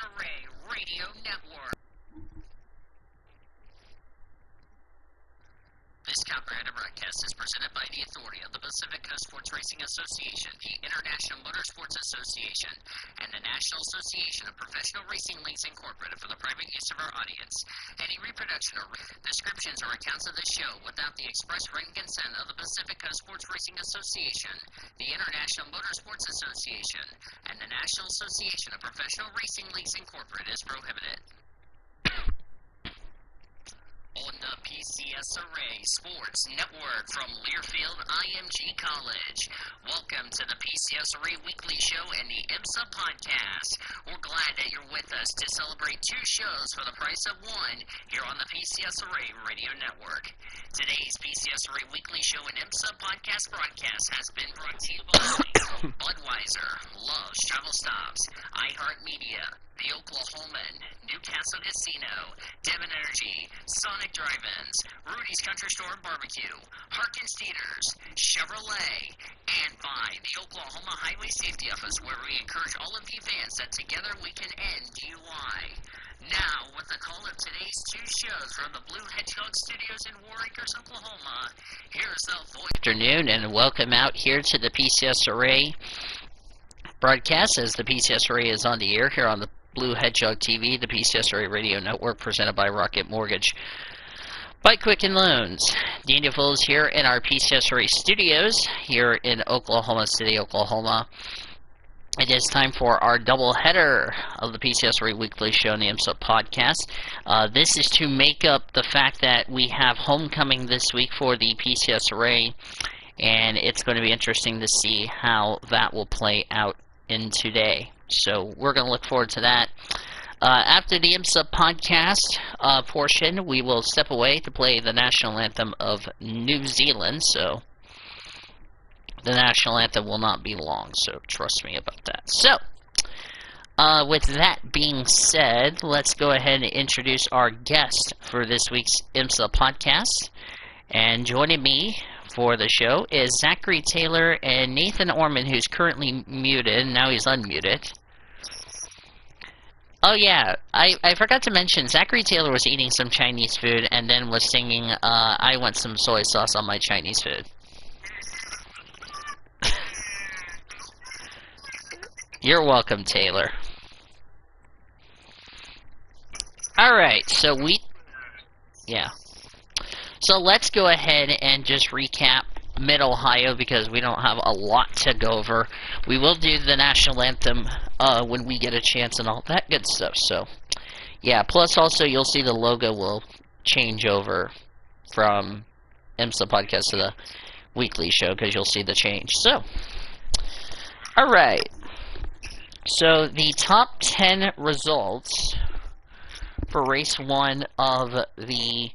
PCSRA Radio Network. This copyrighted broadcast is presented by the authority of the Pacific Coast Sports Racing Association, the International Motorsports Association, and the National Association of Professional Racing Leagues Incorporated for the private use of our audience. Any reproduction or descriptions or accounts of this show without the express written consent of the Pacific Coast Sports Racing Association, the International Motorsports Association, and the National Association of Professional Racing Leagues Incorporated is prohibited. On the PCSRA Sports Network from Learfield IMG College. Welcome to the PCSRA Weekly Show and the IMSA Podcast. We're glad that you're with us to celebrate two shows for the price of one here on the PCSRA Radio Network. Today's PCSRA Weekly Show and IMSA Podcast broadcast has been brought to you by Budweiser, Love's Travel Stops, iHeartMedia, The Oklahoman, Newcastle Casino, Devon Energy, Sonic Drive-Ins, Rudy's Country Store and Barbecue, Harkins Theaters, Chevrolet, and by the Oklahoma Highway Safety Office, where we encourage all of you fans that together we can end DUI. Now, with the call of today's two shows from the Blue Hedgehog Studios in War Acres, Oklahoma, here's the voice. Good afternoon, and welcome out here to the PCSRA broadcast, as the PCSRA is on the air here on the Blue Hedgehog TV, the PCSRA Radio Network, presented by Rocket Mortgage. By Quicken Loans. Daniel Foles here in our PCSRA studios here in Oklahoma City, Oklahoma. It is time for our double header of the PCSRA Weekly Show and the IMSA Podcast. This is to make up the fact that we have homecoming this week for the PCSRA, and it's going to be interesting to see how that will play out in today. So we're going to look forward to that. After the IMSA Podcast portion, we will step away to play the national anthem of New Zealand. So the national anthem will not be long, so trust me about that. So, with that being said, let's go ahead and introduce our guest for this week's IMSA Podcast. And joining me for the show is Zachary Taylor and Nathan Orman, who's currently muted. Now he's unmuted. Oh yeah, I forgot to mention, Zachary Taylor was eating some Chinese food and then was singing, I want some soy sauce on my Chinese food. You're welcome, Taylor. Alright, so So let's go ahead and just recap Mid-Ohio, because we don't have a lot to go over. We will do the national anthem when we get a chance and all that good stuff. So, yeah, plus also you'll see the logo will change over from IMSA Podcast to the weekly show, because you'll see the change. So, alright. So, the top 10 results for race 1 of the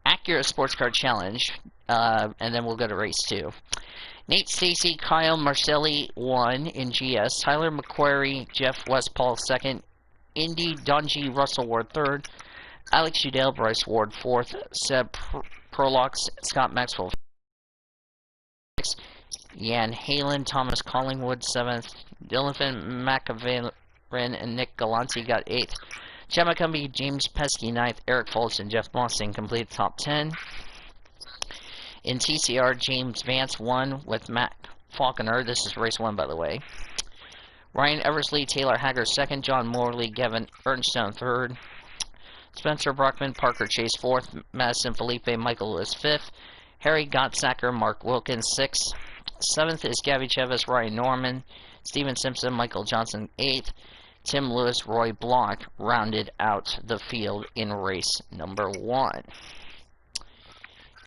Acura Sports Car Challenge, and then we'll go to race 2. Nate Stacy, Kyle Marcelli won in GS. Tyler McQuarrie, Jeff Westpaul 2nd. Indy Donji Russell Ward 3rd. Alex Udell, Bryce Ward 4th. Seb Prolox, Scott Maxwell 6th. Yan Halen, Thomas Collingwood 7th. Dylan McAvarin and Nick Galanti got 8th. Gemma Cumbie, James Pesky 9th. Eric Foltz and Jeff Mossing complete the top 10. In TCR, James Vance won with Matt Faulkner. This is race 1, by the way. Ryan Eversley, Taylor Hager 2nd. John Morley, Gavin Ernstone 3rd. Spencer Brockman, Parker Chase 4th. Madison Felipe, Michael Lewis 5th. Harry Gottsacker, Mark Wilkins 6th. 7th is Gabby Chavez, Ryan Norman. Steven Simpson, Michael Johnson 8th. Tim Lewis, Roy Block rounded out the field in race number 1.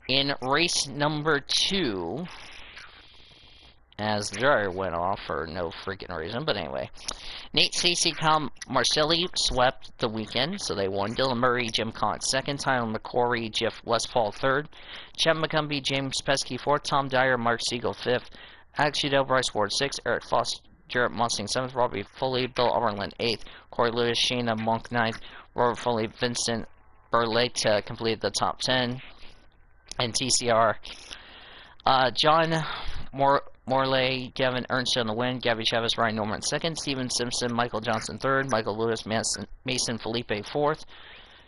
In race number 2, as the dryer went off for no freaking reason, but anyway, Nate Stacy, Kyle Marcelli swept the weekend, so they won. Dylan Murray, Jim Cott 2nd. Tyler McQuarrie, Jeff Westfall 3rd. Chet McCumbie, James Pesky 4th. Tom Dyer, Mark Siegel 5th. Alex Udell, Bryce Ward 6th. Eric Foss, Jarrett Mussing 7th. Robbie Foley, Bill Overland 8th. Corey Lewis, Shayna Monk 9th. Robert Foley, Vincent Burleta completed the top 10. And TCR, John Morley, Gavin Ernst on the win, Gabby Chavez, Ryan Norman second, Steven Simpson, Michael Johnson third, Michael Lewis, Mason Felipe fourth,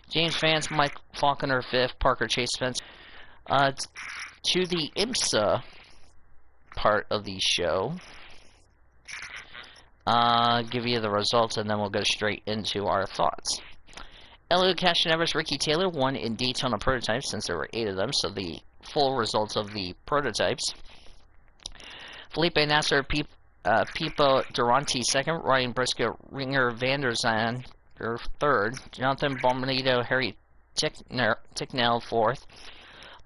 James Vance, Mike Faulkner fifth, Parker Chase Spence. To the IMSA part of the show, give you the results and then we'll go straight into our thoughts. Elliot Castroneves, Ricky Taylor won in Daytona prototypes since there were 8 of them, so the full results of the prototypes. Felipe Nasser, Pipo Durante second, Ryan Briscoe, Ringer Vanderzan third, Jonathan Bombonito, Harry Ticknell fourth,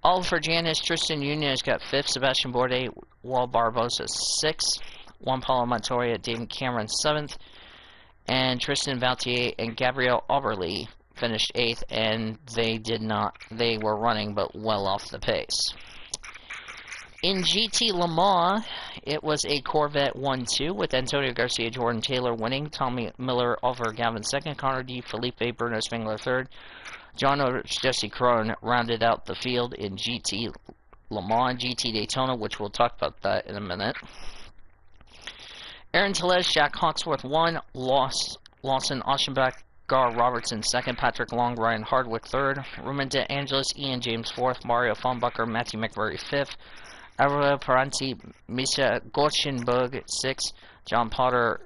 Oliver Janis, Tristan Nunez got fifth, Sebastian Bourdais, Wal Barbosa sixth, Juan Paulo Montoya, David Cameron seventh, and Tristan Valtier and Gabriel Auberly finished 8th, and they were running but well off the pace. In GT Le Mans, it was a Corvette 1-2 with Antonio Garcia, Jordan Taylor winning, Tommy Miller, Oliver Gavin second, Connor D, Felipe, Bruno Spengler third, John Otis, Jesse Krohn rounded out the field in GT Le Mans, GT Daytona, which we'll talk about that in a minute. Aaron Telez, Jack Hawksworth won, Lawson Oschenbach, Gar Robertson second, Patrick Long, Ryan Hardwick third, Ruben De Angelis, Ian James fourth, Mario Fombucker, Matthew McMurray fifth, Alvaro Paranti, Misha Gotchenberg sixth, John Potter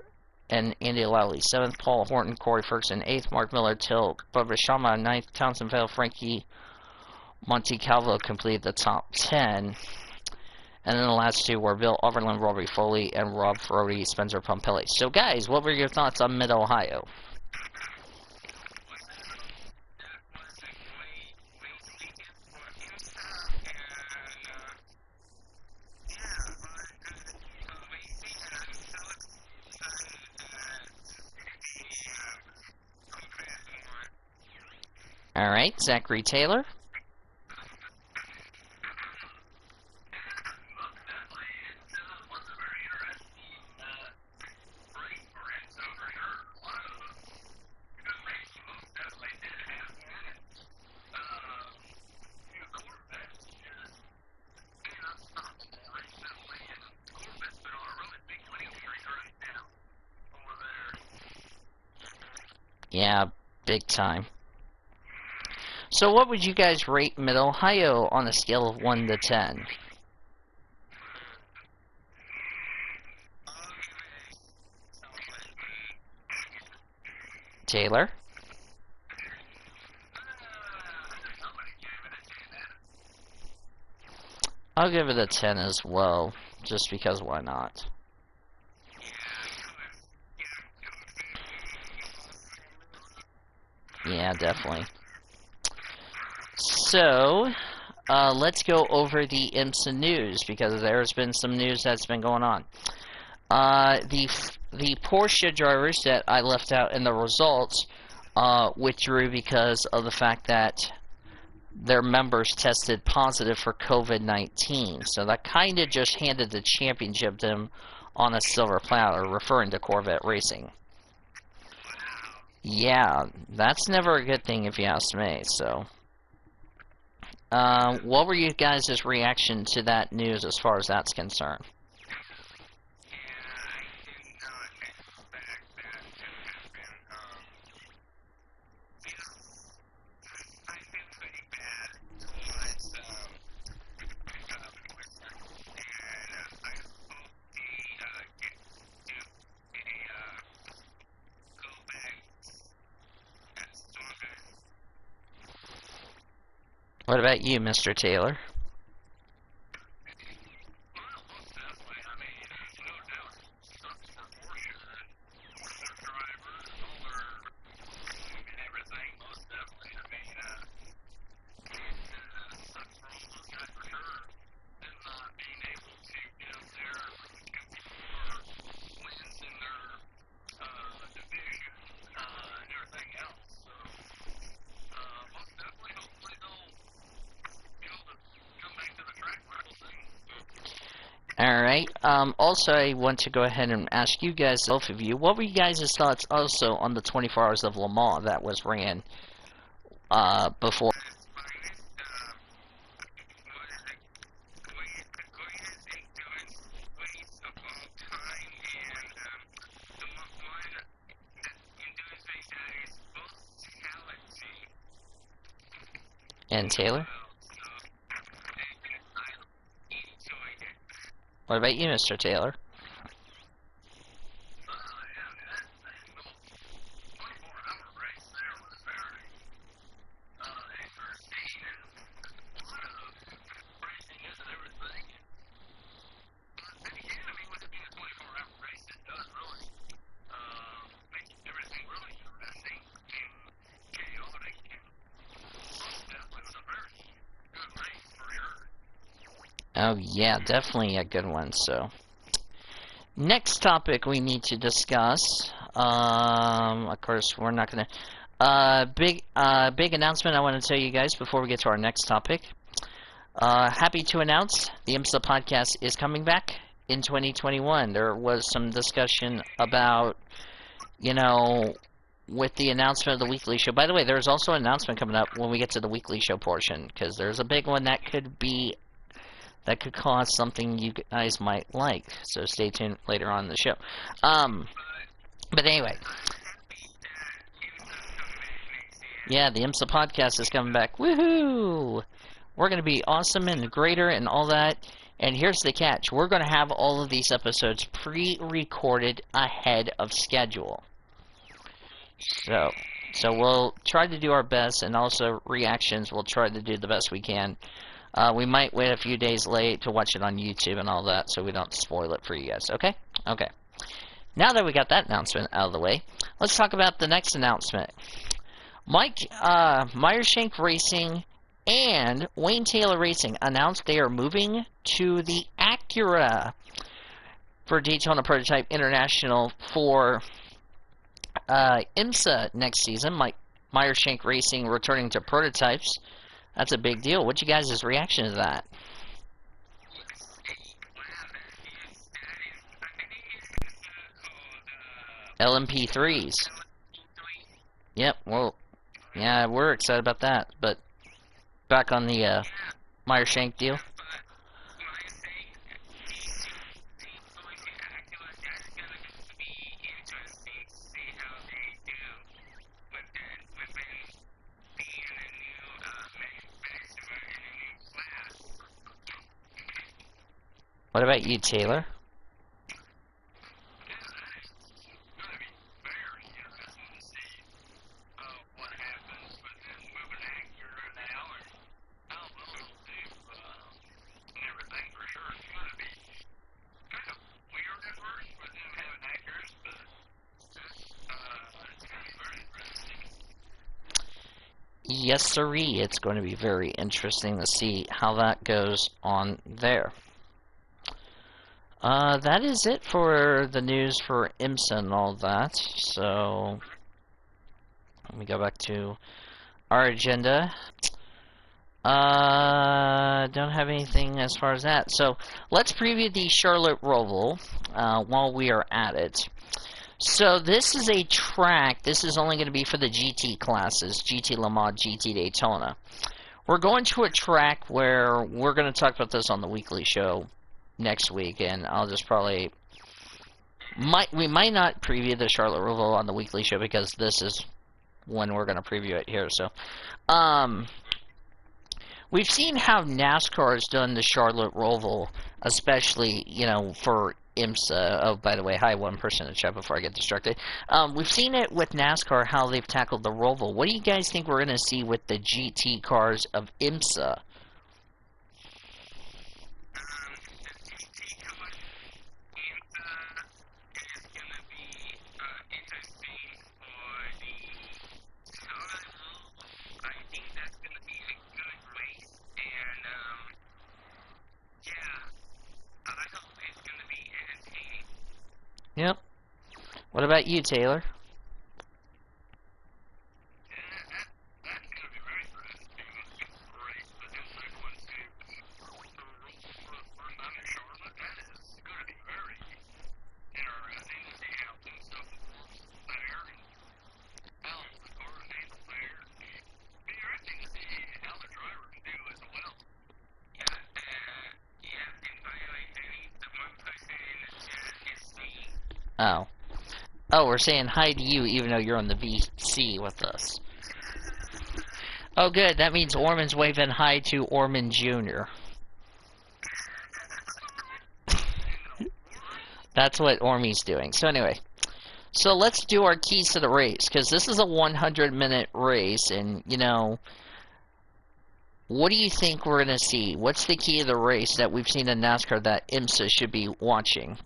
and Andy Lally seventh, Paul Horton, Corey Ferguson eighth, Mark Miller, Till Bubba Shama ninth, Townsend Vale, Frankie Montecalvo completed the top 10. And then the last 2 were Bill Overland, Robbie Foley, and Rob Ferrodi, Spencer Pompelli. So, guys, what were your thoughts on Mid-Ohio? All right, Zachary Taylor. Yeah, big time. So what would you guys rate Mid-Ohio on a scale of 1 to 10? Taylor? I'll give it a 10 as well, just because why not? Yeah, definitely. So, let's go over the IMSA news, because there's been some news that's been going on. The Porsche drivers that I left out in the results withdrew because of the fact that their members tested positive for COVID-19. So that kind of just handed the championship to them on a silver platter, referring to Corvette Racing. Yeah, that's never a good thing if you ask me, so... what were you guys' reaction to that news as far as that's concerned? What about you, Mr. Taylor? Alright, also I want to go ahead and ask you guys, both of you, what were you guys' thoughts also on the 24 Hours of Le Mans that was ran before? And Taylor? What about you, Mr. Taylor? Oh yeah, definitely a good one. So, next topic we need to discuss. Of course, we're not gonna. Big announcement I want to tell you guys before we get to our next topic. Happy to announce the IMSA podcast is coming back in 2021. There was some discussion about, with the announcement of the weekly show. By the way, there's also an announcement coming up when we get to the weekly show portion, because there's a big one that could cause something you guys might like. So stay tuned later on in the show. But anyway. Yeah, the IMSA podcast is coming back. Woohoo! We're going to be awesome and greater and all that. And here's the catch. We're going to have all of these episodes pre-recorded ahead of schedule. So we'll try to do our best, and also reactions, we'll try to do the best we can. We might wait a few days late to watch it on YouTube and all that, so we don't spoil it for you guys, okay? Okay. Now that we got that announcement out of the way, let's talk about the next announcement. Meyershank Racing and Wayne Taylor Racing announced they are moving to the Acura for Daytona Prototype International for IMSA next season. Meyershank Racing returning to prototypes. That's a big deal. What's you guys' reaction to that? LMP3s. Yep, well, yeah, we're excited about that. But back on the Meyershank deal. What about you, Taylor? Yes, sirree. It's going to be very interesting to see how that goes on there. That is it for the news for IMSA and all that. So, let me go back to our agenda. Don't have anything as far as that. So, let's preview the Charlotte Roval while we are at it. So, this is a track. This is only going to be for the GT classes, GT Le Mans, GT Daytona. We're going to a track where we're going to talk about this on the weekly show next week, and I'll just probably we might not preview the Charlotte Roval on the weekly show because this is when we're going to preview it here. So we've seen how NASCAR has done the Charlotte Roval, especially for IMSA. Oh, by the way, hi, one person in the chat before I get distracted. We've seen it with NASCAR, how they've tackled the Roval. What do you guys think we're going to see with the GT cars of IMSA? Yep. What about you, Taylor? Oh. Oh, we're saying hi to you even though you're on the VC with us. Oh, good. That means Orman's waving hi to Orman Jr. That's what Ormy's doing. So anyway, so let's do our keys to the race, because this is a 100-minute race, and, you know, what do you think we're going to see? What's the key of the race that we've seen in NASCAR that IMSA should be watching?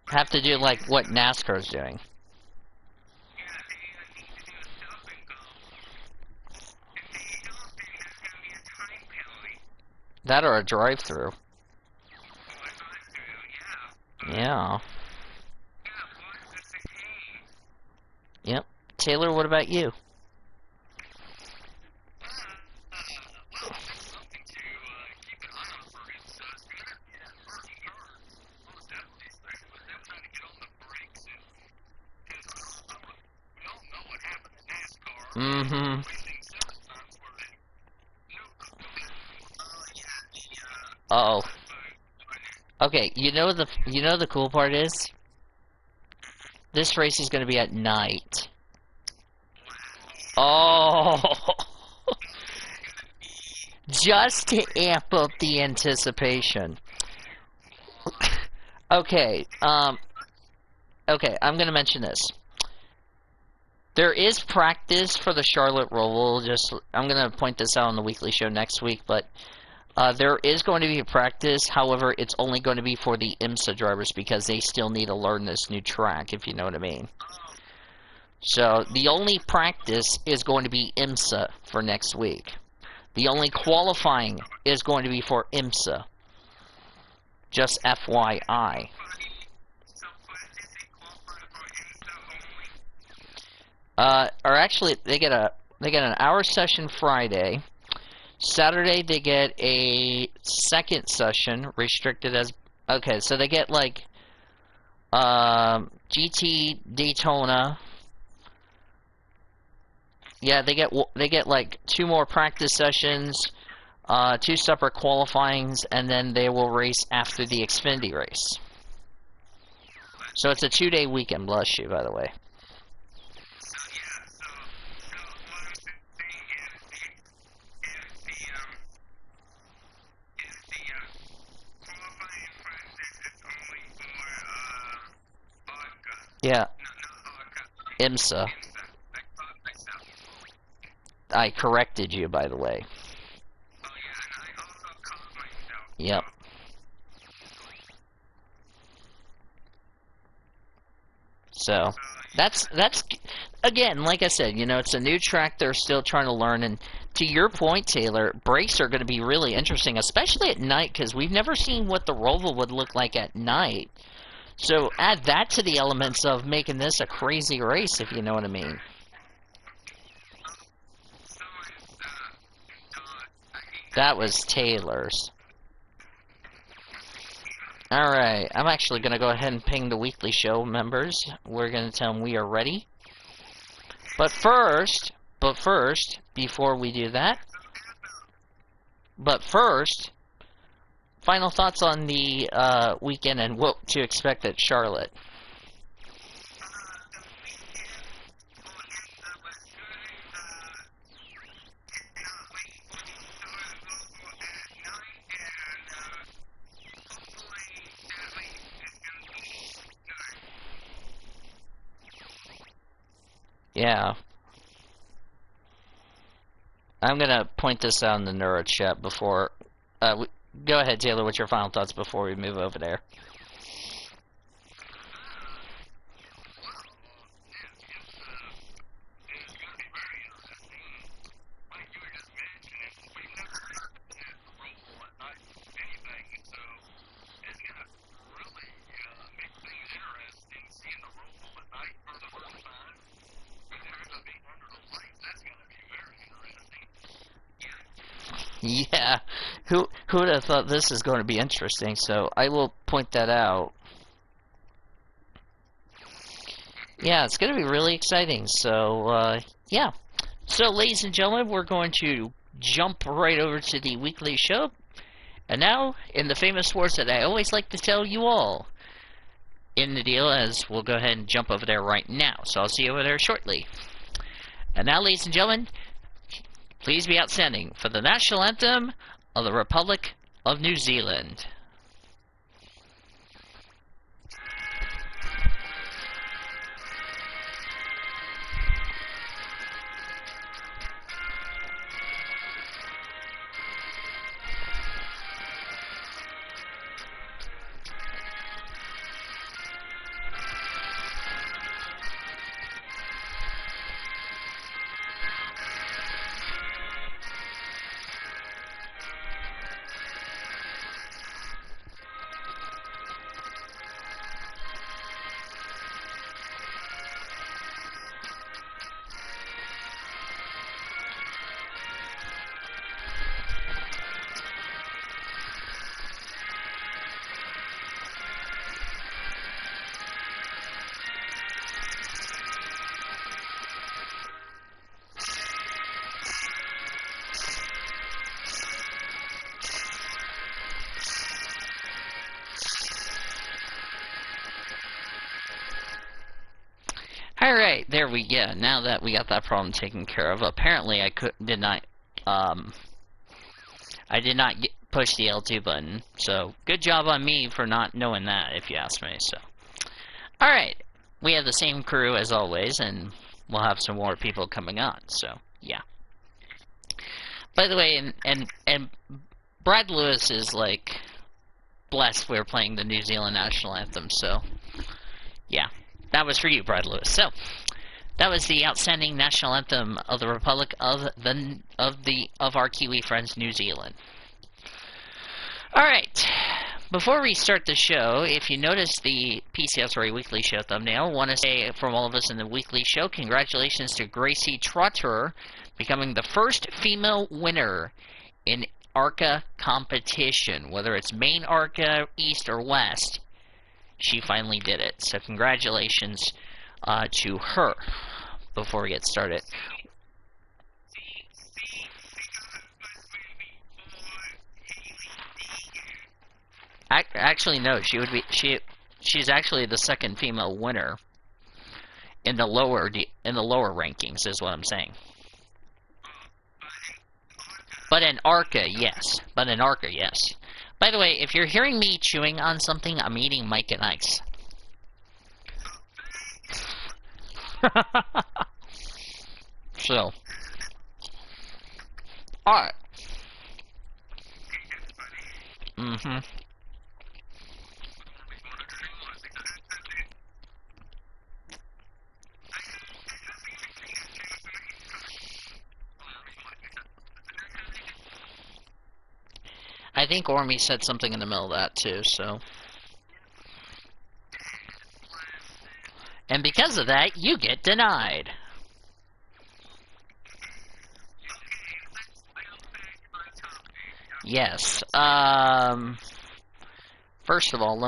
Have to do like what NASCAR's doing. That or a drive-through. Yeah. Yep. Taylor, what about you? Mm-hmm. Uh-oh. Okay, you know the cool part is? This race is going to be at night. Oh! Just to amp up the anticipation. Okay, okay, I'm going to mention this. There is practice for the Charlotte Roval. I'm going to point this out on the weekly show next week, but there is going to be a practice. However, it's only going to be for the IMSA drivers because they still need to learn this new track, if you know what I mean. So the only practice is going to be IMSA for next week. The only qualifying is going to be for IMSA. Just FYI. Or actually, they get an hour session Friday. Saturday they get a second session restricted as okay. So they get like GT Daytona. Yeah, they get like 2 more practice sessions, 2 separate qualifyings, and then they will race after the Xfinity race. So it's a 2-day weekend. Bless you, by the way. Yeah. IMSA. I corrected you, by the way. Yep. So, that's again, like I said, you know, it's a new track they're still trying to learn, and to your point, Taylor, brakes are going to be really interesting, especially at night, because we've never seen what the Roval would look like at night. So add that to the elements of making this a crazy race, if you know what I mean. That was Taylor's. Alright, I'm actually going to go ahead and ping the weekly show members. We're going to tell them we are ready. But first, before we do that, final thoughts on the weekend and what to expect at Charlotte. Yeah. I'm going to point this out in the Neuro chat before... go ahead, Taylor, what's your final thoughts before we move over there? Yeah, who would have thought this is going to be interesting? So I will point that out. Yeah, it's going to be really exciting. So yeah, So, ladies and gentlemen, we're going to jump right over to the weekly show. And now, in the famous words that I always like to tell you all, in the deal, as we'll go ahead and jump over there right now. So I'll see you over there shortly. And now, ladies and gentlemen, please be outstanding for the national anthem of the Republic of New Zealand. Alright, there we go. Now that we got that problem taken care of, apparently I did not push the L2 button. So, good job on me for not knowing that, if you ask me. So, alright, we have the same crew as always, and we'll have some more people coming on. So, yeah. By the way, and Brad Lewis is like blessed we're playing the New Zealand national anthem. So, yeah. That was for you, Brad Lewis. So, that was the outstanding national anthem of the Republic of our Kiwi friends, New Zealand. All right. Before we start the show, if you notice the PCSRA Weekly Show thumbnail, I want to say from all of us in the Weekly Show, congratulations to Gracie Trotter becoming the first female winner in ARCA competition, whether it's main ARCA, East, or West. She finally did it. So congratulations to her before we get started. Actually, no. She's actually the second female winner in the lower rankings, is what I'm saying. But in ARCA, yes. By the way, if you're hearing me chewing on something, I'm eating Mike and Ice. So. Alright. Mm-hmm. I think Ormy said something in the middle of that too, so. And because of that, you get denied. Yes. First of all,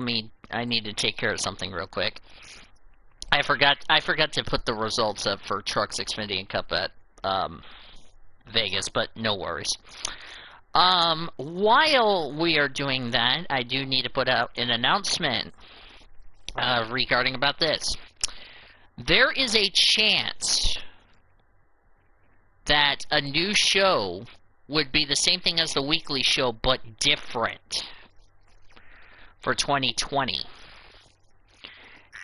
I need to take care of something real quick. I forgot to put the results up for Trucks Xfinity Cup at Vegas, but no worries. While we are doing that, I do need to put out an announcement regarding about this. There is a chance that a new show would be the same thing as the weekly show, but different for 2020.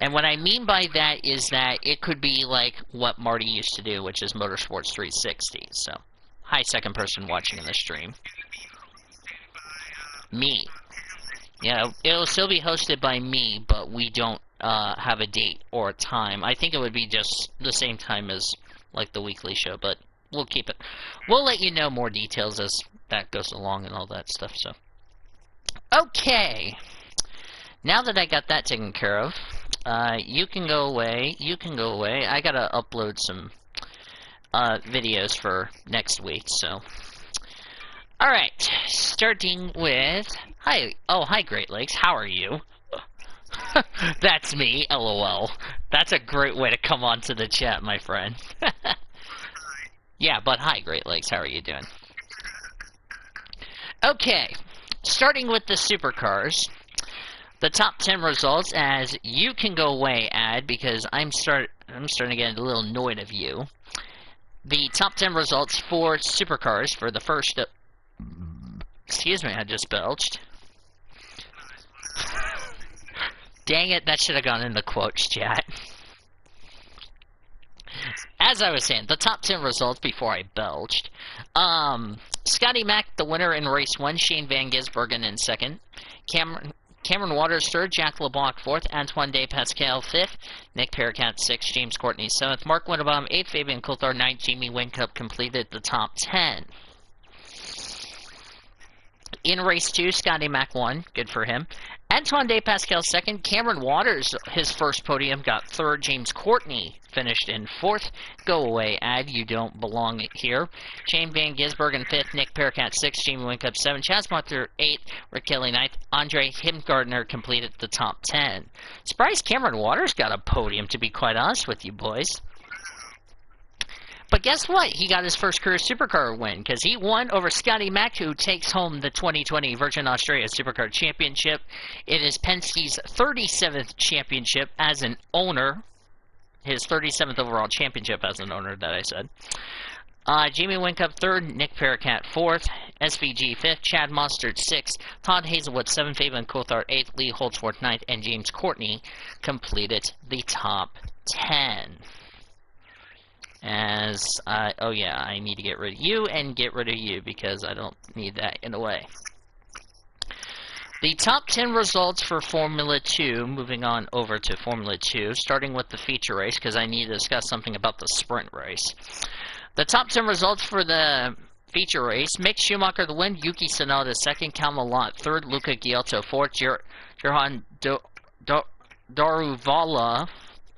And what I mean by that is that it could be like what Marty used to do, which is Motorsports 360. So, hi, second person watching in the stream. Me. Yeah, it'll still be hosted by me, but we don't have a date or a time. I think it would be just the same time as like the weekly show, but we'll keep it. We'll let you know more details as that goes along and all that stuff. So, okay. Now that I got that taken care of, you can go away. You can go away. I gotta upload some videos for next week. So. Alright, starting with, hi, Great Lakes, how are you? That's me, LOL. That's a great way to come onto the chat, my friend. Yeah, but hi, Great Lakes. How are you doing? Okay, starting with the supercars. The top 10 results, as you can go away, Ad, because I'm starting to get a little annoyed of you. The top 10 results for supercars for the first... excuse me, I just belched. Dang it, that should have gone in the quotes, chat. As I was saying, the top 10 results before I belched. Scotty Mack, the winner in race 1. Shane Van Gisbergen in second. Cameron Waters third. Jack LeBlanc fourth. Antoine De Pascal fifth. Nick Paracat sixth. James Courtney seventh. Mark Winterbaum eighth. Fabian Coulthard ninth. Jamie Whincup completed the top 10. In race 2, Scotty Mack won. Good for him. Antoine De Pascal second. Cameron Waters, his first podium, got third. James Courtney finished in fourth. Go away, Ad. You don't belong here. Shane Van Gisbergen fifth. Nick Paracat sixth. Jamie Whincup seventh. Chaz Marther eighth. Rick Kelly ninth. Andre Himgardner completed the top 10. Surprised Cameron Waters got a podium, to be quite honest with you boys. But guess what? He got his first career supercar win, because he won over Scotty Mack, who takes home the 2020 Virgin Australia Supercar Championship. It is Penske's 37th championship as an owner. His 37th overall championship as an owner, that I said. Jamie Whincup third, Nick Paracat fourth, SVG fifth, Chad Mostert sixth, Todd Hazelwood seventh, Fabian Coulthard eighth, Lee Holdsworth ninth, and James Courtney completed the top 10. Oh yeah, I need to get rid of you and get rid of you because I don't need that in a way. The top 10 results for Formula 2, moving on over to Formula 2, starting with the feature race because I need to discuss something about the sprint race. The top 10 results for the feature race: Mick Schumacher the win, Yuki Tsunoda second, Cal Milat third, Luca Giotto fourth, Johan Daruvala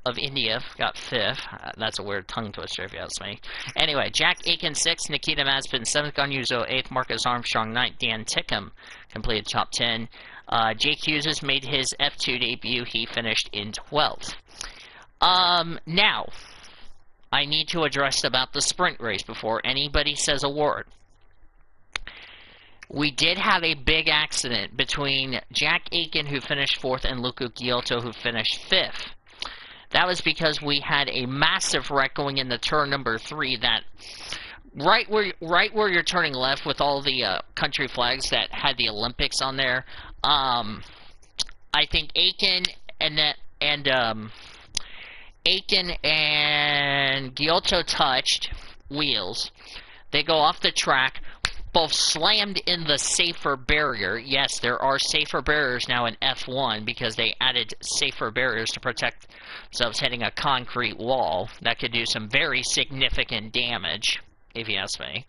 of India got fifth. That's a weird tongue twister if you ask me. Anyway, Jack Aiken sixth, Nikita Mazepin seventh, Guanyuzo eighth, Marcus Armstrong ninth, Dan Tickham completed top 10. Jake Hughes made his F2 debut. He finished in 12th. Now, I need to address about the sprint race before anybody says a word. We did have a big accident between Jack Aiken, who finished fourth, and Luca Giotto, who finished fifth. That was because we had a massive wreck going into turn number 3. That right where you're turning left with all the country flags that had the Olympics on there. I think Aiken and Giotto touched wheels. They go off the track. Both slammed in the safer barrier. Yes, there are safer barriers now in F1 because they added safer barriers to protect themselves hitting a concrete wall. That could do some very significant damage, if you ask me.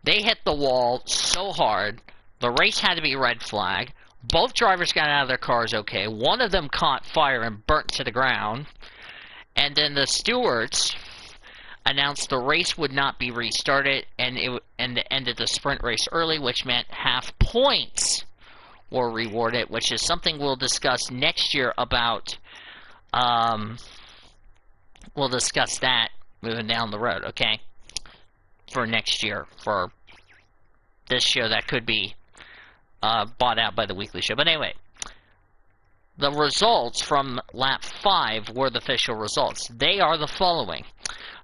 They hit the wall so hard, the race had to be red flag. Both drivers got out of their cars okay. One of them caught fire and burnt to the ground. And then the stewards announced the race would not be restarted, and ended the sprint race early, which meant half points were rewarded, which is something we'll discuss next year about. We'll discuss that moving down the road, okay? For next year, for this show that could be bought out by the weekly show. But anyway, the results from lap 5 were the official results. They are the following.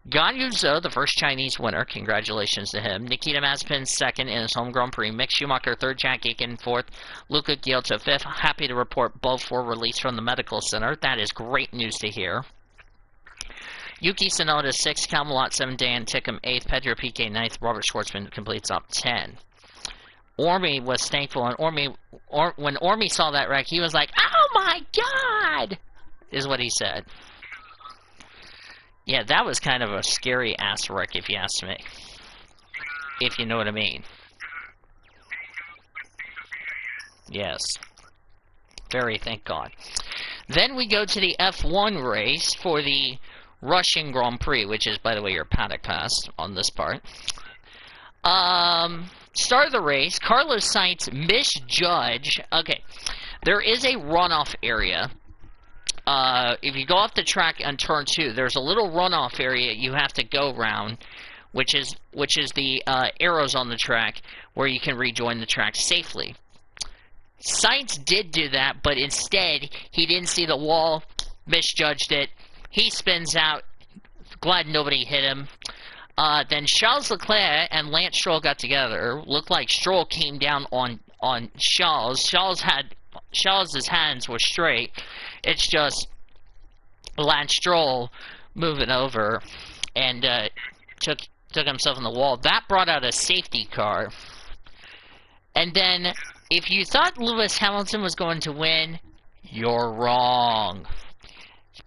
Guanyuzo, the first Chinese winner, congratulations to him. Nikita Mazepin second in his home Grand Prix. Mick Schumacher third, Jack Aiken fourth, Luca Giotto fifth. Happy to report both were released from the medical center. That is great news to hear. Yuki Tsunoda sixth, Cal Milat seventh, Dan Tickham eighth, Pedro Piquet ninth, Robert Schwartzman completes top 10. Ormy was thankful, and when Ormy saw that wreck, he was like, "Oh my God!" is what he said. Yeah, that was kind of a scary-ass wreck, if you ask me. If you know what I mean. Yes. Very, thank God. Then we go to the F1 race for the Russian Grand Prix, which is, by the way, your paddock pass on this part. Start of the race, Carlos Sainz misjudged. Okay, there is a runoff area if you go off the track on turn 2, there's a little runoff area you have to go around, which is the arrows on the track where you can rejoin the track safely. Science did do that, but instead he didn't see the wall, misjudged it. He spins out. Glad nobody hit him. Then Charles Leclerc and Lance Stroll got together. Looked like Stroll came down on Charles. Charles's hands were straight. It's just Lance Stroll moving over and took himself in the wall. That brought out a safety car. And then, if you thought Lewis Hamilton was going to win, you're wrong.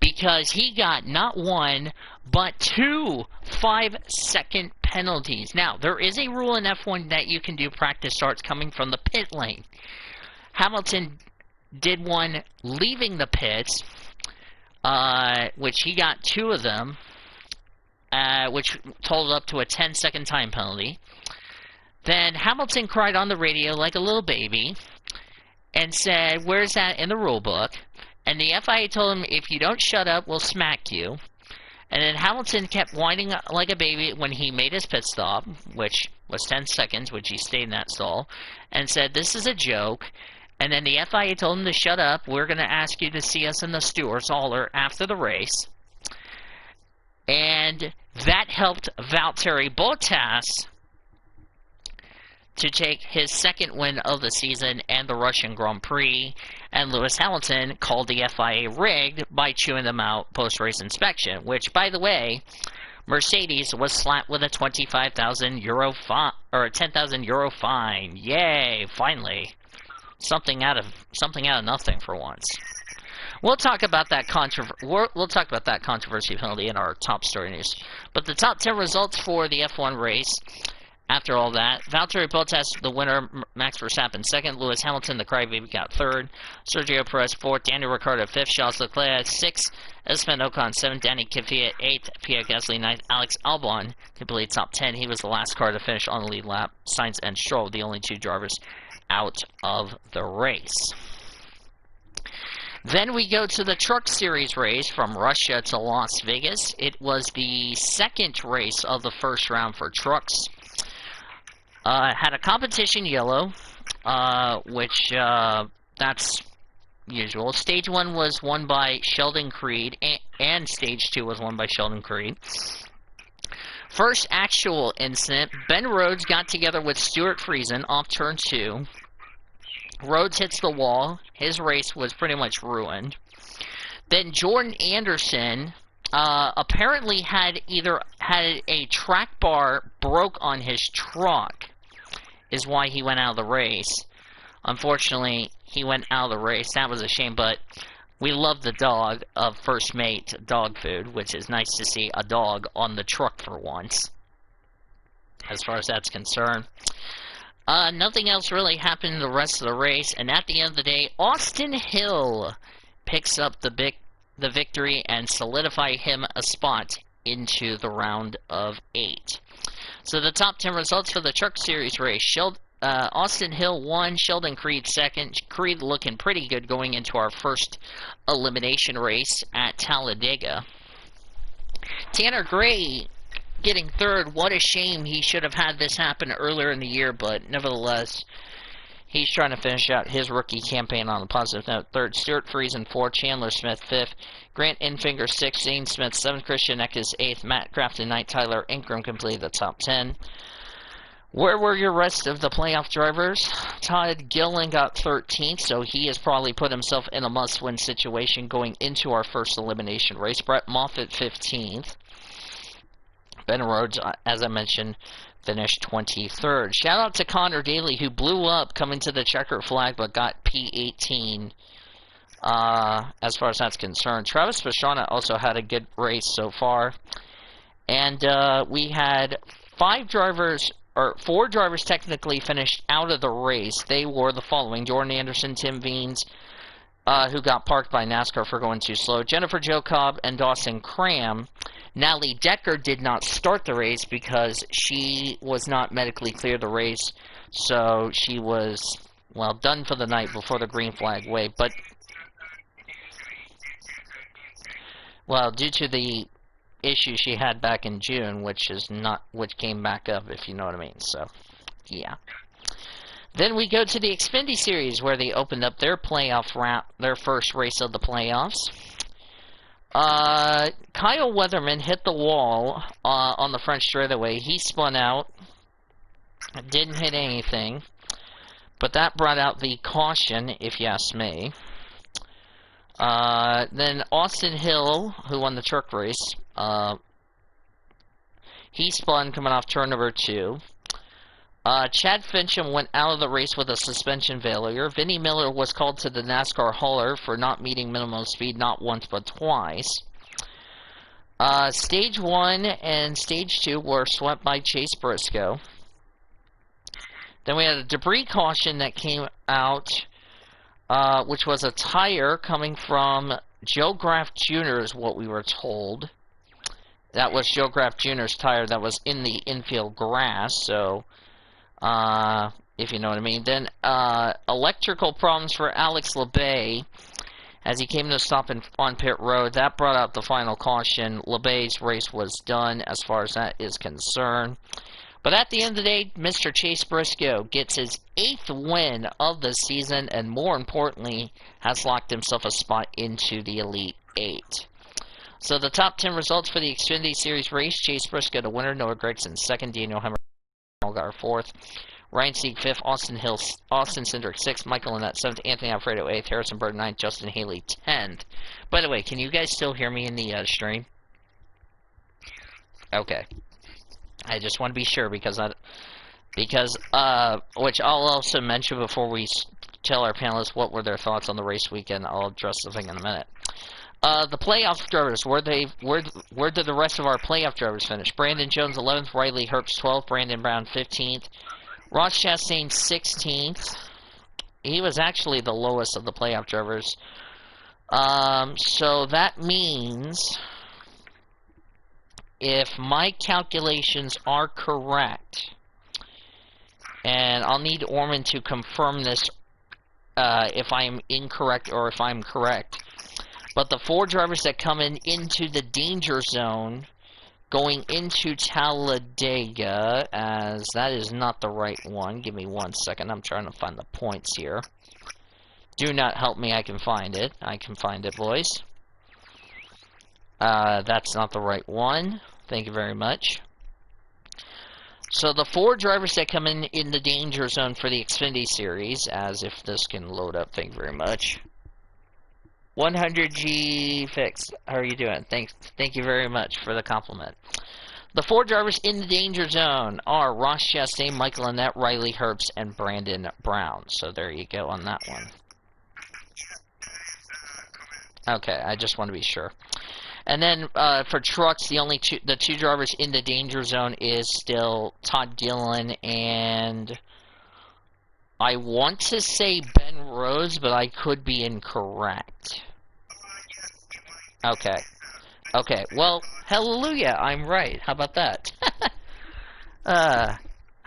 Because he got not one, but 2 5-second penalties. Now, there is a rule in F1 that you can do practice starts coming from the pit lane. Hamilton did one leaving the pits, which he got 2 of them, which totaled up to a 10-second time penalty. Then Hamilton cried on the radio like a little baby and said, "Where's that in the rule book?" And the FIA told him, "If you don't shut up, we'll smack you." And then Hamilton kept whining like a baby when he made his pit stop, which was 10 seconds, which he stayed in that stall, and said, "This is a joke." And then the FIA told him to shut up. "We're going to ask you to see us in the stewards' hauler after the race." And that helped Valtteri Bottas to take his second win of the season and the Russian Grand Prix, and Lewis Hamilton called the FIA rigged by chewing them out post-race inspection, which, by the way, Mercedes was slapped with a €25,000 fine, or a €10,000 fine. Yay! Finally, something out of nothing for once. We'll talk about that controversy penalty in our top story news. But the top 10 results for the F1 race. After all that, Valtteri Bottas, the winner, Max Verstappen second, Lewis Hamilton, the crybaby, got third, Sergio Perez fourth, Daniel Ricciardo fifth, Charles Leclerc sixth, Esteban Ocon seventh, Danny Kvyat eighth, Pierre Gasly ninth, Alex Albon completed top 10. He was the last car to finish on the lead lap. Sainz and Stroll, the only 2 drivers out of the race. Then we go to the Truck Series race from Russia to Las Vegas. It was the second race of the first round for trucks. Had a competition yellow, which that's usual. Stage 1 was won by Sheldon Creed, and Stage 2 was won by Sheldon Creed. First actual incident, Ben Rhodes got together with Stuart Friesen off turn 2. Rhodes hits the wall. His race was pretty much ruined. Then Jordan Anderson apparently had a track bar broke on his truck, is why he went out of the race. Unfortunately, he went out of the race. That was a shame, but we love the dog of First Mate dog food, which is nice to see a dog on the truck for once, as far as that's concerned. Nothing else really happened in the rest of the race, and at the end of the day, Austin Hill picks up the victory and solidify him a spot into the round of 8. So the top 10 results for the Truck Series race. Austin Hill won, Sheldon Creed second. Creed looking pretty good going into our first elimination race at Talladega. Tanner Gray getting third. What a shame. He should have had this happen earlier in the year, but nevertheless, he's trying to finish out his rookie campaign on a positive note. Third, Stuart Friesen fourth, Chandler Smith fifth, Grant Enfinger sixth, Zane Smith seventh, Christian Eckes eighth, Matt Crafton ninth, Tyler Ingram completed the top 10. Where were your rest of the playoff drivers? Todd Gillen got 13th, so he has probably put himself in a must-win situation going into our first elimination race. Brett Moffitt 15th. Ben Rhodes, as I mentioned, finished 23rd. Shout out to Connor Daly, who blew up coming to the checkered flag, but got P18 as far as that's concerned. Travis Pastrana also had a good race so far. And we had 4 drivers technically finished out of the race. They were the following: Jordan Anderson, Tim Veens, who got parked by NASCAR for going too slow, Jennifer Jo Cobb, and Dawson Cram. Natalie Decker did not start the race because she was not medically cleared the race, so she was, well, done for the night before the green flag waved. But Well, due to the issue she had back in June, which came back up, if you know what I mean. So, yeah. Then we go to the Xfinity Series, where they opened up their playoff round, their first race of the playoffs. Kyle Weatherman hit the wall on the front straightaway. He spun out, didn't hit anything, but that brought out the caution, if you ask me. Then Austin Hill, who won the truck race, he spun coming off turn number 2. Chad Fincham went out of the race with a suspension failure. Vinnie Miller was called to the NASCAR hauler for not meeting minimum speed not once but twice. Stage 1 and Stage 2 were swept by Chase Briscoe. Then we had a debris caution that came out, which was a tire coming from Joe Graff Jr. is what we were told. That was Joe Graff Jr.'s tire that was in the infield grass, so if you know what I mean. Then electrical problems for Alex LeBay as he came to a stop on pit road. That brought out the final caution. LeBay's race was done as far as that is concerned. But at the end of the day, Mr. Chase Briscoe gets his 8th win of the season, and more importantly, has locked himself a spot into the Elite 8. So the top 10 results for the Xfinity Series race: Chase Briscoe the winner, Noah Gragson 2nd, Daniel Hemmergar 4th, Ryan Sieg 5th, Austin Cindric 6th, Michael Annett 7th, Anthony Alfredo 8th, Harrison Burton 9th, Justin Haley 10th. By the way, can you guys still hear me in the stream? Okay. I just want to be sure because which I'll also mention before we tell our panelists what were their thoughts on the race weekend. I'll address the thing in a minute. The playoff drivers, where did the rest of our playoff drivers finish? Brandon Jones 11th, Riley Herbst 12th, Brandon Brown 15th, Ross Chastain 16th. He was actually the lowest of the playoff drivers. So that means, if my calculations are correct, and I'll need Orman to confirm this if I'm incorrect or if I'm correct, but the 4 drivers that come into the danger zone going into Talladega, as that is not the right one. Give me 1 second. I'm trying to find the points here. Do not help me. I can find it. I can find it, boys. That's not the right one. Thank you very much. So the 4 drivers that come in the danger zone for the Xfinity Series, as if this can load up, thank you very much. 100G Fix, how are you doing? Thank you very much for the compliment. The 4 drivers in the danger zone are Ross Chastain, Michael Annett, Riley Herbst, and Brandon Brown. So there you go on that one. Okay, I just want to be sure. And then for trucks, the 2 drivers in the danger zone is still Todd Dillon and I want to say Ben Rose, but I could be incorrect. Okay. Okay, well, hallelujah, I'm right. How about that? How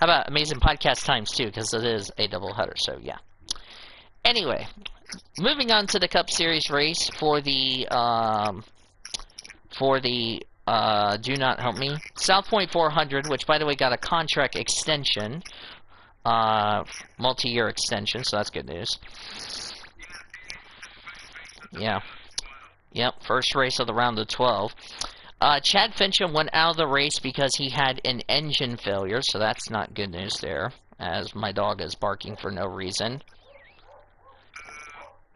about Amazing Podcast Times 2, because it is a doubleheader, so yeah. Anyway, moving on to the Cup Series race for the do not help me, South Point 400, which by the way got a contract extension, multi-year extension, so that's good news. Yeah. Yep, first race of the round of 12. Chad Fincham went out of the race because he had an engine failure, so that's not good news there, as my dog is barking for no reason.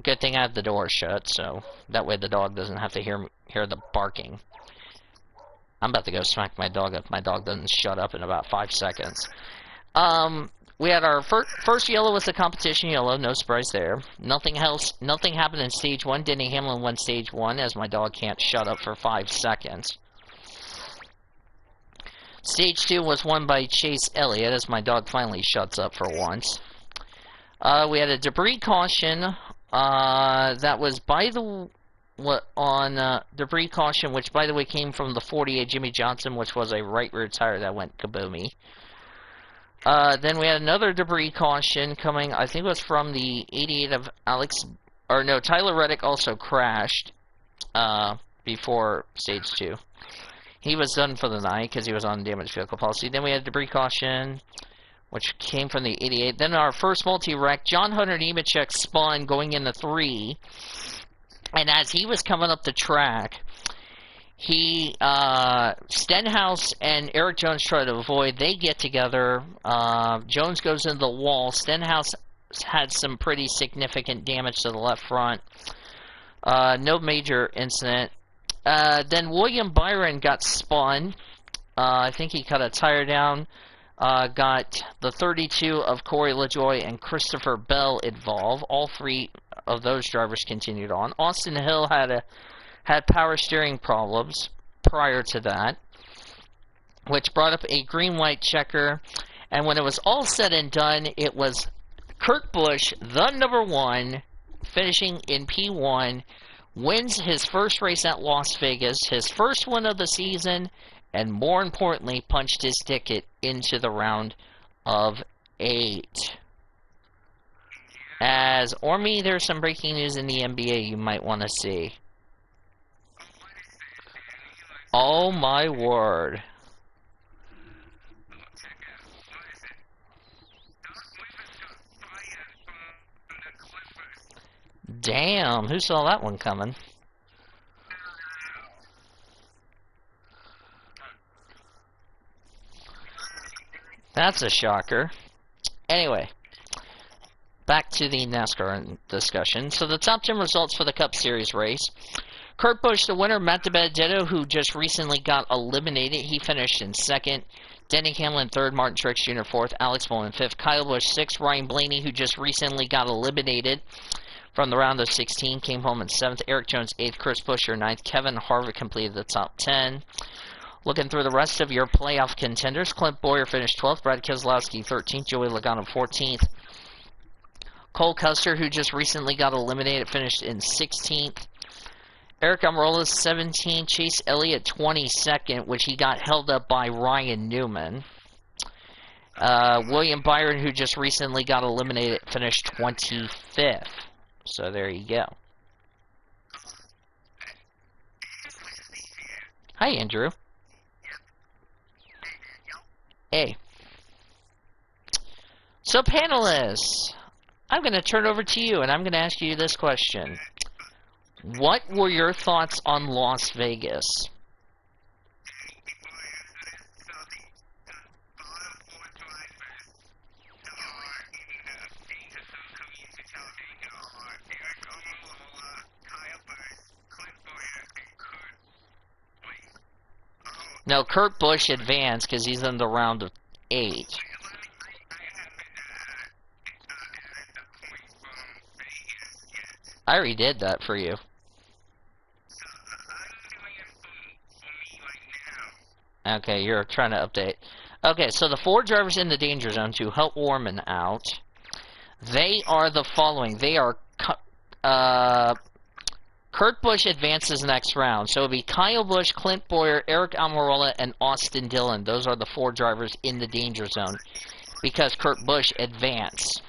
Good thing I have the door shut, so that way the dog doesn't have to hear the barking. I'm about to go smack my dog if my dog doesn't shut up in about 5 seconds. We had our first yellow was the competition yellow, no surprise there. Nothing happened in stage 1. Denny Hamlin won stage 1, as my dog can't shut up for 5 seconds. Stage 2 was won by Chase Elliott, as my dog finally shuts up for once. We had a debris caution that was debris caution, which by the way came from the 48 Jimmy Johnson, which was a right rear tire that went kaboomy. Then we had another debris caution coming, I think it was from the 88 of Tyler Reddick also crashed, before stage 2. He was done for the night because he was on damaged vehicle policy. Then we had debris caution, which came from the 88. Then our first multi-wreck, John Hunter Nemechek spun going into 3. And as he was coming up the track, Stenhouse and Eric Jones try to avoid. They get together. Jones goes into the wall. Stenhouse had some pretty significant damage to the left front. No major incident. Then William Byron got spun. I think he cut a tire down. Got the 32 of Corey LaJoy and Christopher Bell involved. All 3 of those drivers continued on. Austin Hill had power steering problems prior to that, which brought up a green-white checker. And when it was all said and done, it was Kurt Busch, the number 1, finishing in P1, wins his first race at Las Vegas, his first one of the season, and more importantly, punched his ticket into the round of 8. As Ormy, there's some breaking news in the NBA you might want to see. Oh my word. Damn, who saw that one coming? That's a shocker. Anyway, back to the NASCAR discussion. So the top 10 results for the Cup Series race. Kurt Busch, the winner. Matt DiBenedetto, who just recently got eliminated, he finished in 2nd. Denny Hamlin 3rd. Martin Truex Jr. 4th. Alex Bowman 5th. Kyle Busch 6th. Ryan Blaney, who just recently got eliminated from the round of 16, came home in 7th. Eric Jones 8th. Chris Buescher 9th. Kevin Harvick completed the top 10. Looking through the rest of your playoff contenders, Clint Bowyer finished 12th. Brad Keselowski 13th. Joey Logano 14th. Cole Custer, who just recently got eliminated, finished in 16th. Eric Almirola 17th. Chase Elliott 22nd, which he got held up by Ryan Newman. William Byron, who just recently got eliminated, finished 25th. So there you go. Hi, Andrew. Hey. So, panelists, I'm going to turn over to you, and I'm going to ask you this question. What were your thoughts on Las Vegas? No, Kurt Busch advanced because he's in the round of 8. I already did that for you. Okay, you're trying to update. Okay, so the 4 drivers in the danger zone to help Warman out, they are the following. They are Kurt Busch advances next round. So it would be Kyle Busch, Clint Bowyer, Eric Almirola, and Austin Dillon. Those are the 4 drivers in the danger zone because Kurt Busch advanced.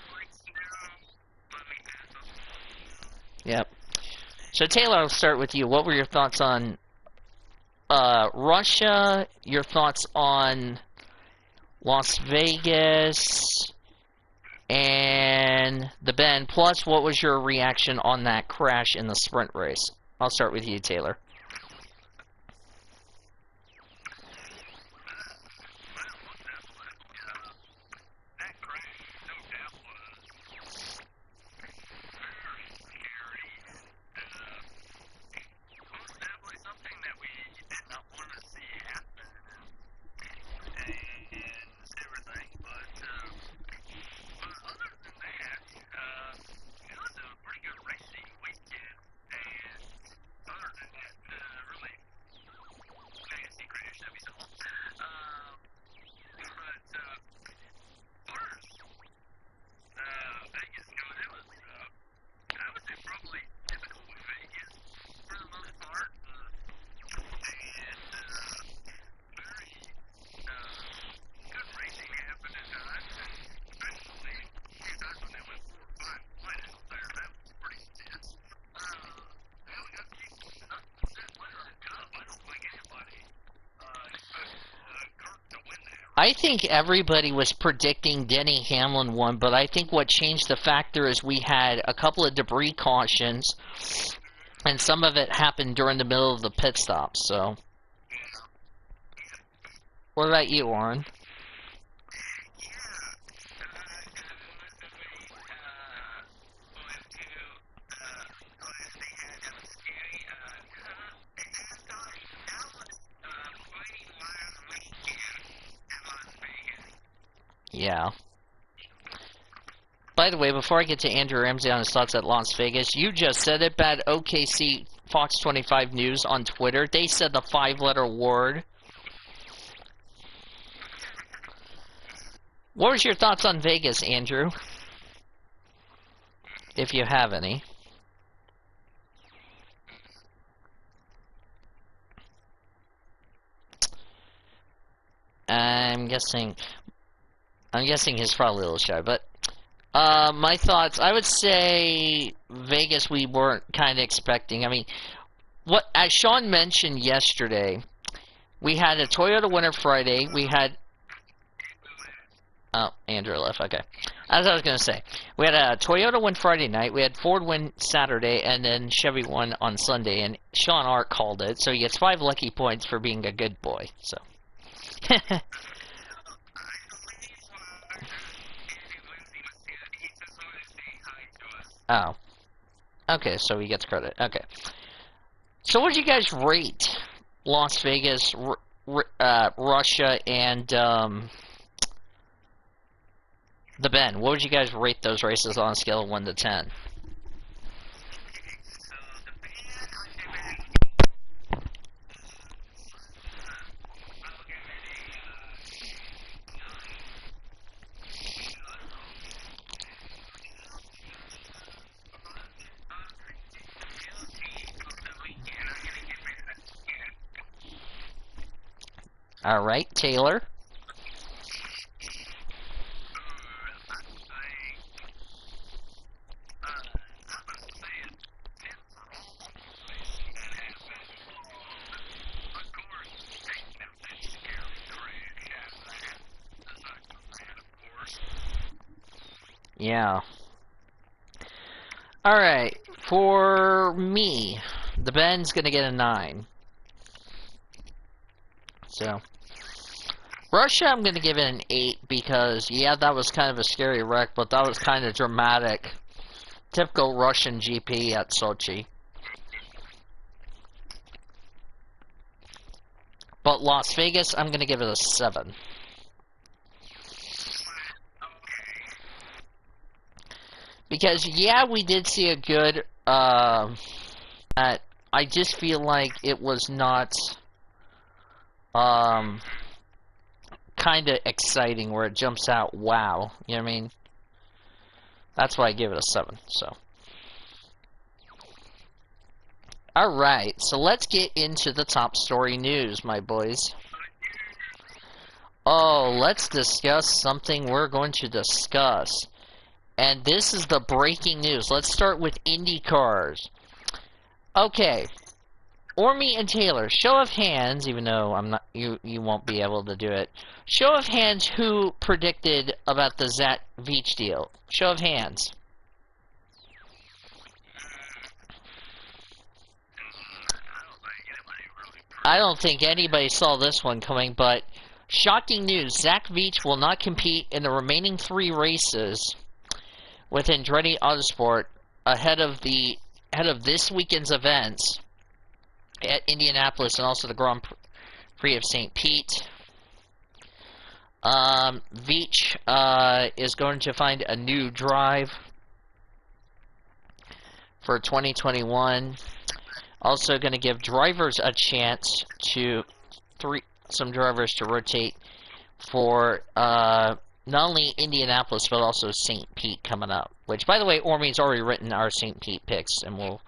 Yep. So Taylor, I'll start with you. What were your thoughts on Russia? Your thoughts on Las Vegas and the Bend? Plus, what was your reaction on that crash in the sprint race? I'll start with you, Taylor. I think everybody was predicting Denny Hamlin won, but I think what changed the factor is we had a couple of debris cautions, and some of it happened during the middle of the pit stop, so. What about you, Warren? Yeah. By the way, before I get to Andrew Ramsey on his thoughts at Las Vegas, you just said it, bad OKC Fox 25 News on Twitter. They said the 5-letter word. What was your thoughts on Vegas, Andrew? If you have any. I'm guessing he's probably a little shy, but my thoughts, I would say Vegas we weren't kind of expecting. I mean, what as Sean mentioned yesterday, we had a Toyota winner Friday, we had oh, Andrew left, okay. As I was going to say, we had a Toyota win Friday night, we had Ford win Saturday, and then Chevy won on Sunday, and Sean Art called it, so he gets 5 lucky points for being a good boy, so. Oh. Okay, so he gets credit. Okay. So what did you guys rate Las Vegas, Russia, and the Bend? What would you guys rate those races on a scale of 1 to 10? All right, Taylor. Yeah. All right, for me, the Bend's gonna get a 9. So. Russia, I'm going to give it an 8 because, yeah, that was kind of a scary wreck, but that was kind of dramatic. Typical Russian GP at Sochi. But Las Vegas, I'm going to give it a 7. Because, yeah, we did see a good, I just feel like it was not, kind of exciting where it jumps out, wow, you know what I mean? That's why I give it a 7, so. Alright, so let's get into the top story news, my boys. Oh, let's discuss something we're going to discuss. And this is the breaking news. Let's start with Indy cars. Okay. Ormy and Taylor, show of hands, even though I'm not, you won't be able to do it. Show of hands who predicted about the Zach Veach deal. Show of hands. I don't think anybody saw this one coming, but shocking news. Zach Veach will not compete in the remaining 3 races with Andretti Autosport ahead of this weekend's events at Indianapolis and also the Grand Prix of St. Pete. Veach is going to find a new drive for 2021. Also going to give drivers a chance to some drivers to rotate for not only Indianapolis but also St. Pete coming up. Which, by the way, Ormy's already written our St. Pete picks, and we'll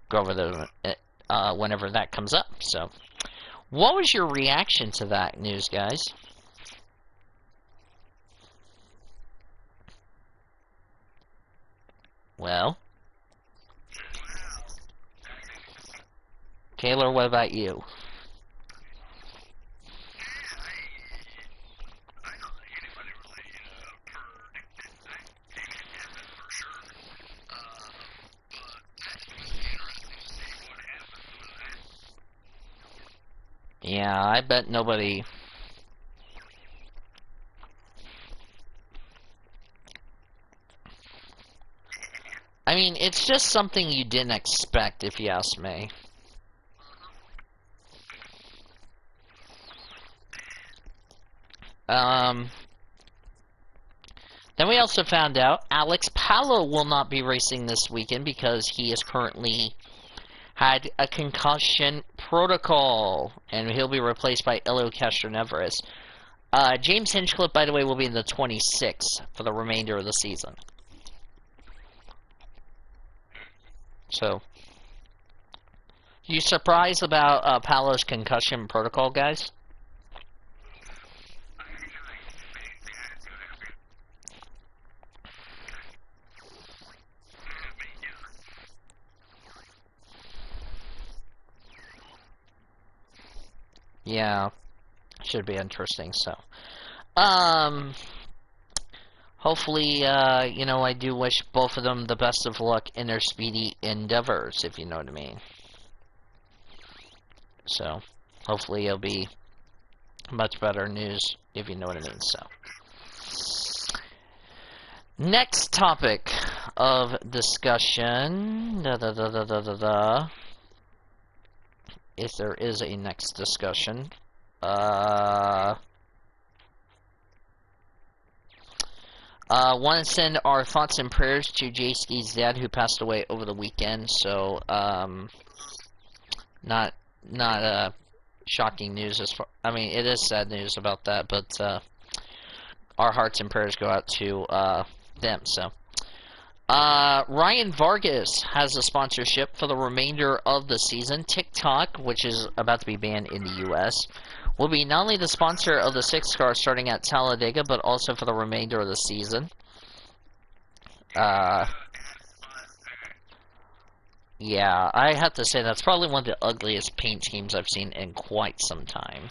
go over those whenever that comes up. So, what was your reaction to that news, guys? Well, Taylor, what about you? Yeah, I bet nobody... I mean, it's just something you didn't expect, if you ask me. Then we also found out Alex Palou will not be racing this weekend because he is currently had a concussion protocol, and he'll be replaced by Elio Castroneves. James Hinchcliffe, by the way, will be in the 26th for the remainder of the season. So, you surprised about Palou's concussion protocol, guys? Yeah, should be interesting. So, hopefully, you know, I do wish both of them the best of luck in their speedy endeavors, if you know what I mean. So, hopefully it'll be much better news, if you know what I mean. So, next topic of discussion. If there is a next discussion. Want to send our thoughts and prayers to Jayski's dad, who passed away over the weekend. So, not shocking news as far. I mean, it is sad news about that, but our hearts and prayers go out to them. So, Ryan Vargas has a sponsorship for the remainder of the season. TikTok, which is about to be banned in the U.S., will be not only the sponsor of the 6 car starting at Talladega, but also for the remainder of the season. Yeah, I have to say that's probably one of the ugliest paint schemes I've seen in quite some time,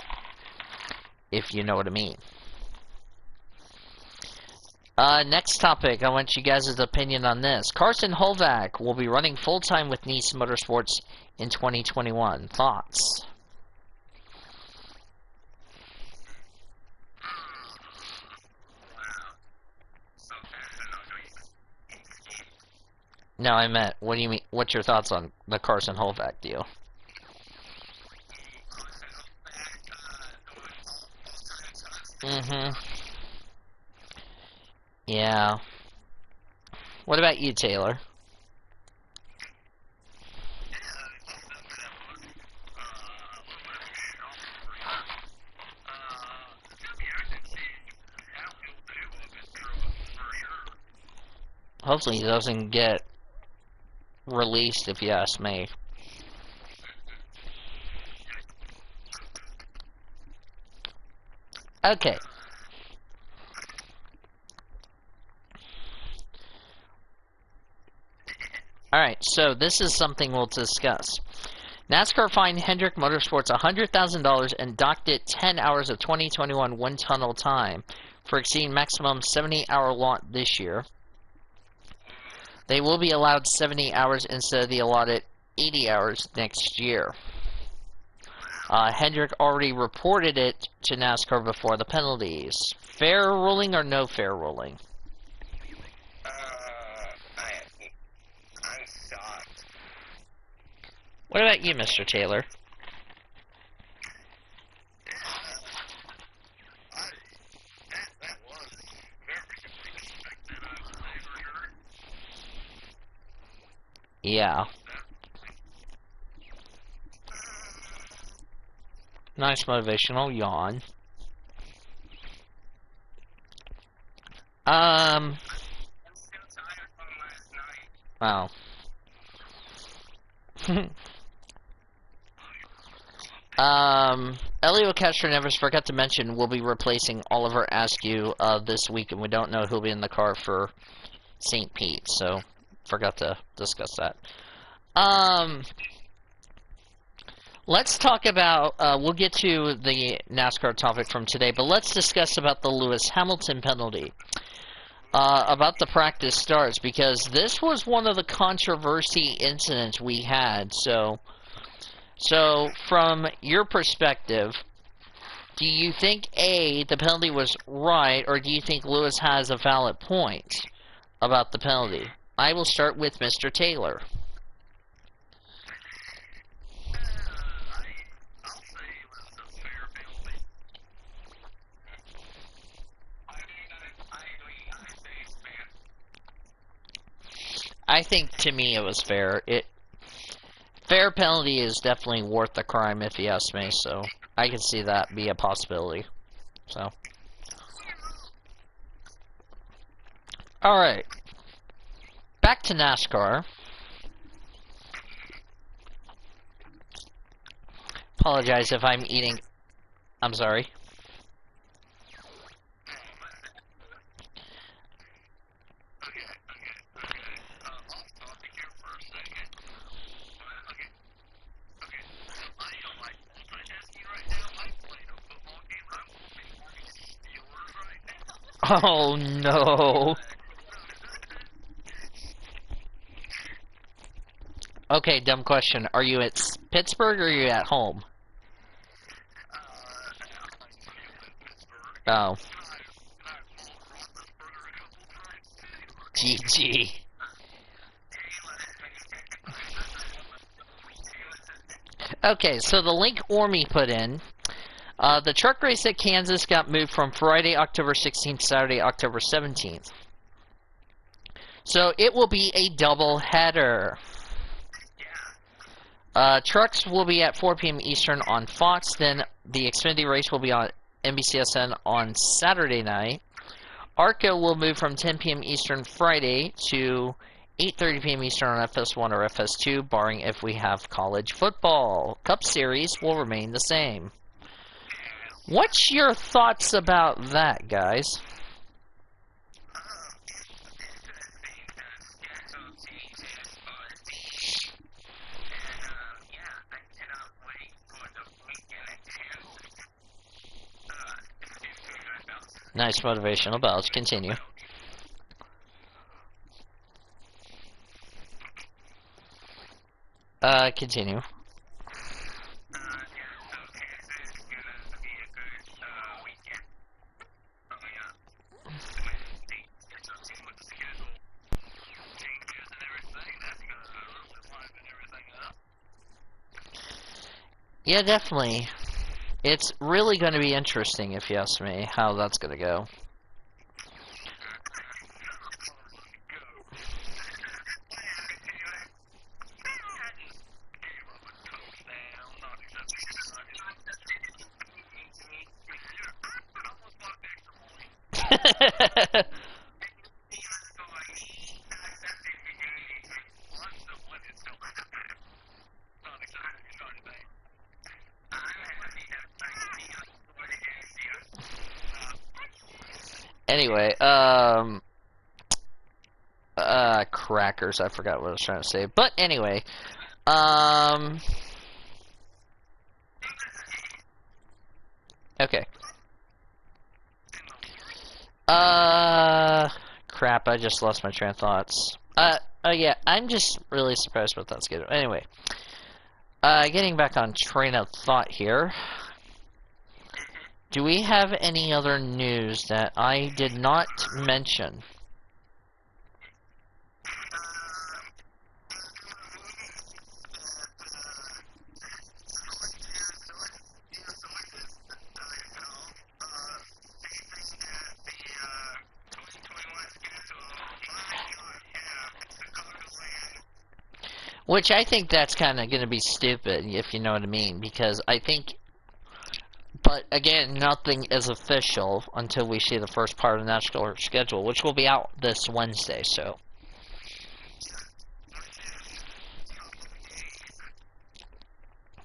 if you know what I mean. Next topic, I want you guys' opinion on this. Carson Holvac will be running full-time with Nice Motorsports in 2021. Thoughts? No, I meant, what do you mean, what's your thoughts on the Carson Holvac deal? Mm-hmm. Yeah. What about you, Taylor? Hopefully he doesn't get released, if you ask me. Okay. Alright, so this is something we'll discuss. NASCAR fined Hendrick Motorsports $100,000 and docked it 10 hours of 2021 wind tunnel time for exceeding maximum 70-hour lot this year. They will be allowed 70 hours instead of the allotted 80 hours next year. Hendrick already reported it to NASCAR before the penalties. Fair ruling or no fair ruling? I'm shocked. What about you, Mr. Taylor? That was very unexpected, I would say, for sure. Yeah. Nice motivational yawn. I'm still tired from last night. Oh. Elio Castroneves, forgot to mention, will be replacing Oliver Askew this week, and we don't know who'll be in the car for St. Pete, so forgot to discuss that. Let's talk about, we'll get to the NASCAR topic from today, but let's discuss about the Lewis Hamilton penalty. About the practice starts, because this was one of the controversy incidents we had, so So, from your perspective, do you think A, the penalty was right, or do you think Lewis has a valid point about the penalty? I will start with Mr. Taylor. I'll say it was a fair penalty. I say it's fair. I think, to me, it was fair. Fair penalty is definitely worth the crime, if you ask me, so I can see that be a possibility. So. Alright. Back to NASCAR. Apologize if I'm eating. I'm sorry. Off topic here for a second. Okay. I am like multitasking right now. I'm playing a football game. I'm watching Steelers right now. Oh no. Okay, dumb question. Are you at Pittsburgh or are you at home? Oh. GG. Okay, so the link Ormy put in, the truck race at Kansas got moved from Friday, October 16th, to Saturday, October 17th. So it will be a double header. Trucks will be at 4 p.m. Eastern on Fox. Then the Xfinity race will be on NBCSN on Saturday night. ARCA will move from 10 p.m. Eastern Friday to 8:30 p.m. Eastern on FS1 or FS2, barring if we have college football. Cup Series will remain the same. What's your thoughts about that, guys? Nice motivational bells. Continue. Continue. Yeah, definitely. It's really going to be interesting, if you ask me, how that's going to go. Anyway, crackers, I forgot what I was trying to say. But anyway, okay. Crap, I just lost my train of thoughts. Yeah, I'm just really surprised about that schedule. Anyway, getting back on train of thought here. Do we have any other news that I did not mention? Which I think that's kind of going to be stupid, if you know what I mean, because I think, but again, nothing is official until we see the first part of the NASCAR schedule, which will be out this Wednesday, so.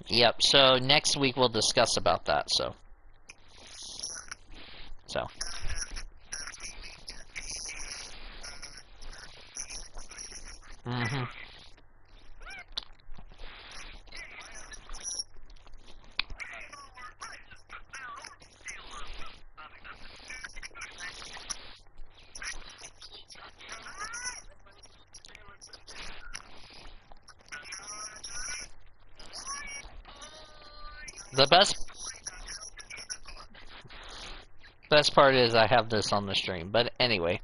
Yep, so next week we'll discuss about that, so. Mm-hmm. The best part is I have this on the stream. But anyway.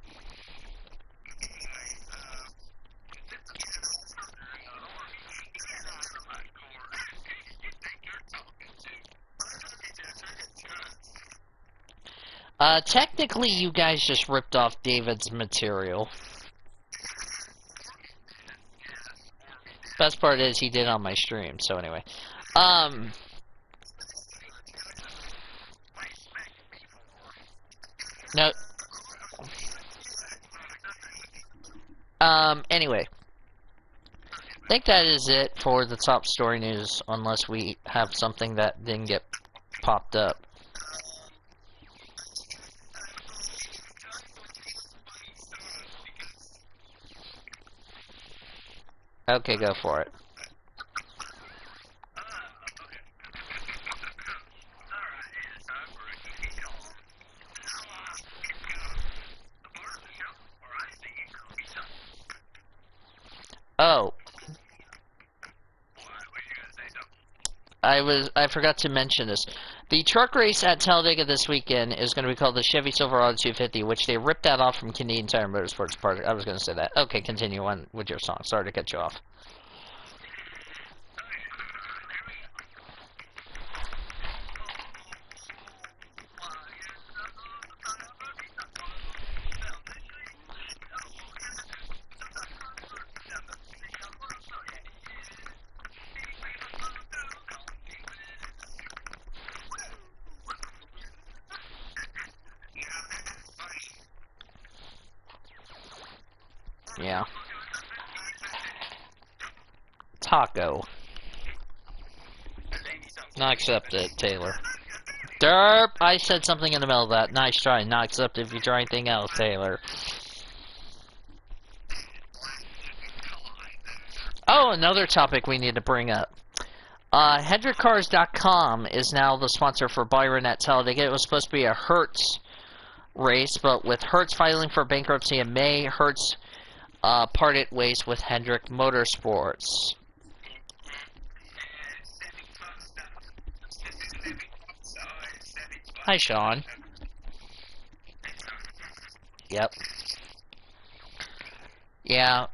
Technically, you guys just ripped off David's material. Best part is he did on my stream, so anyway. No. Anyway. I think that is it for the top story news, unless we have something that didn't get popped up. Okay, go for it. Oh. I forgot to mention this. The truck race at Talladega this weekend is going to be called the Chevy Silverado 250, which they ripped that off from Canadian Tire Motorsports Park. I was going to say that. Okay, continue on with your song. Sorry to cut you off. Yeah. Taco. Not accepted, Taylor. Derp! I said something in the middle of that. Nice try. Not accepted if you try anything else, Taylor. Oh, another topic we need to bring up. HendrickCars.com is now the sponsor for Byron at Talladega. It was supposed to be a Hertz race, but with Hertz filing for bankruptcy in May, Hertz parted ways with Hendrick Motorsports. Hi, Sean. Yep. Yeah.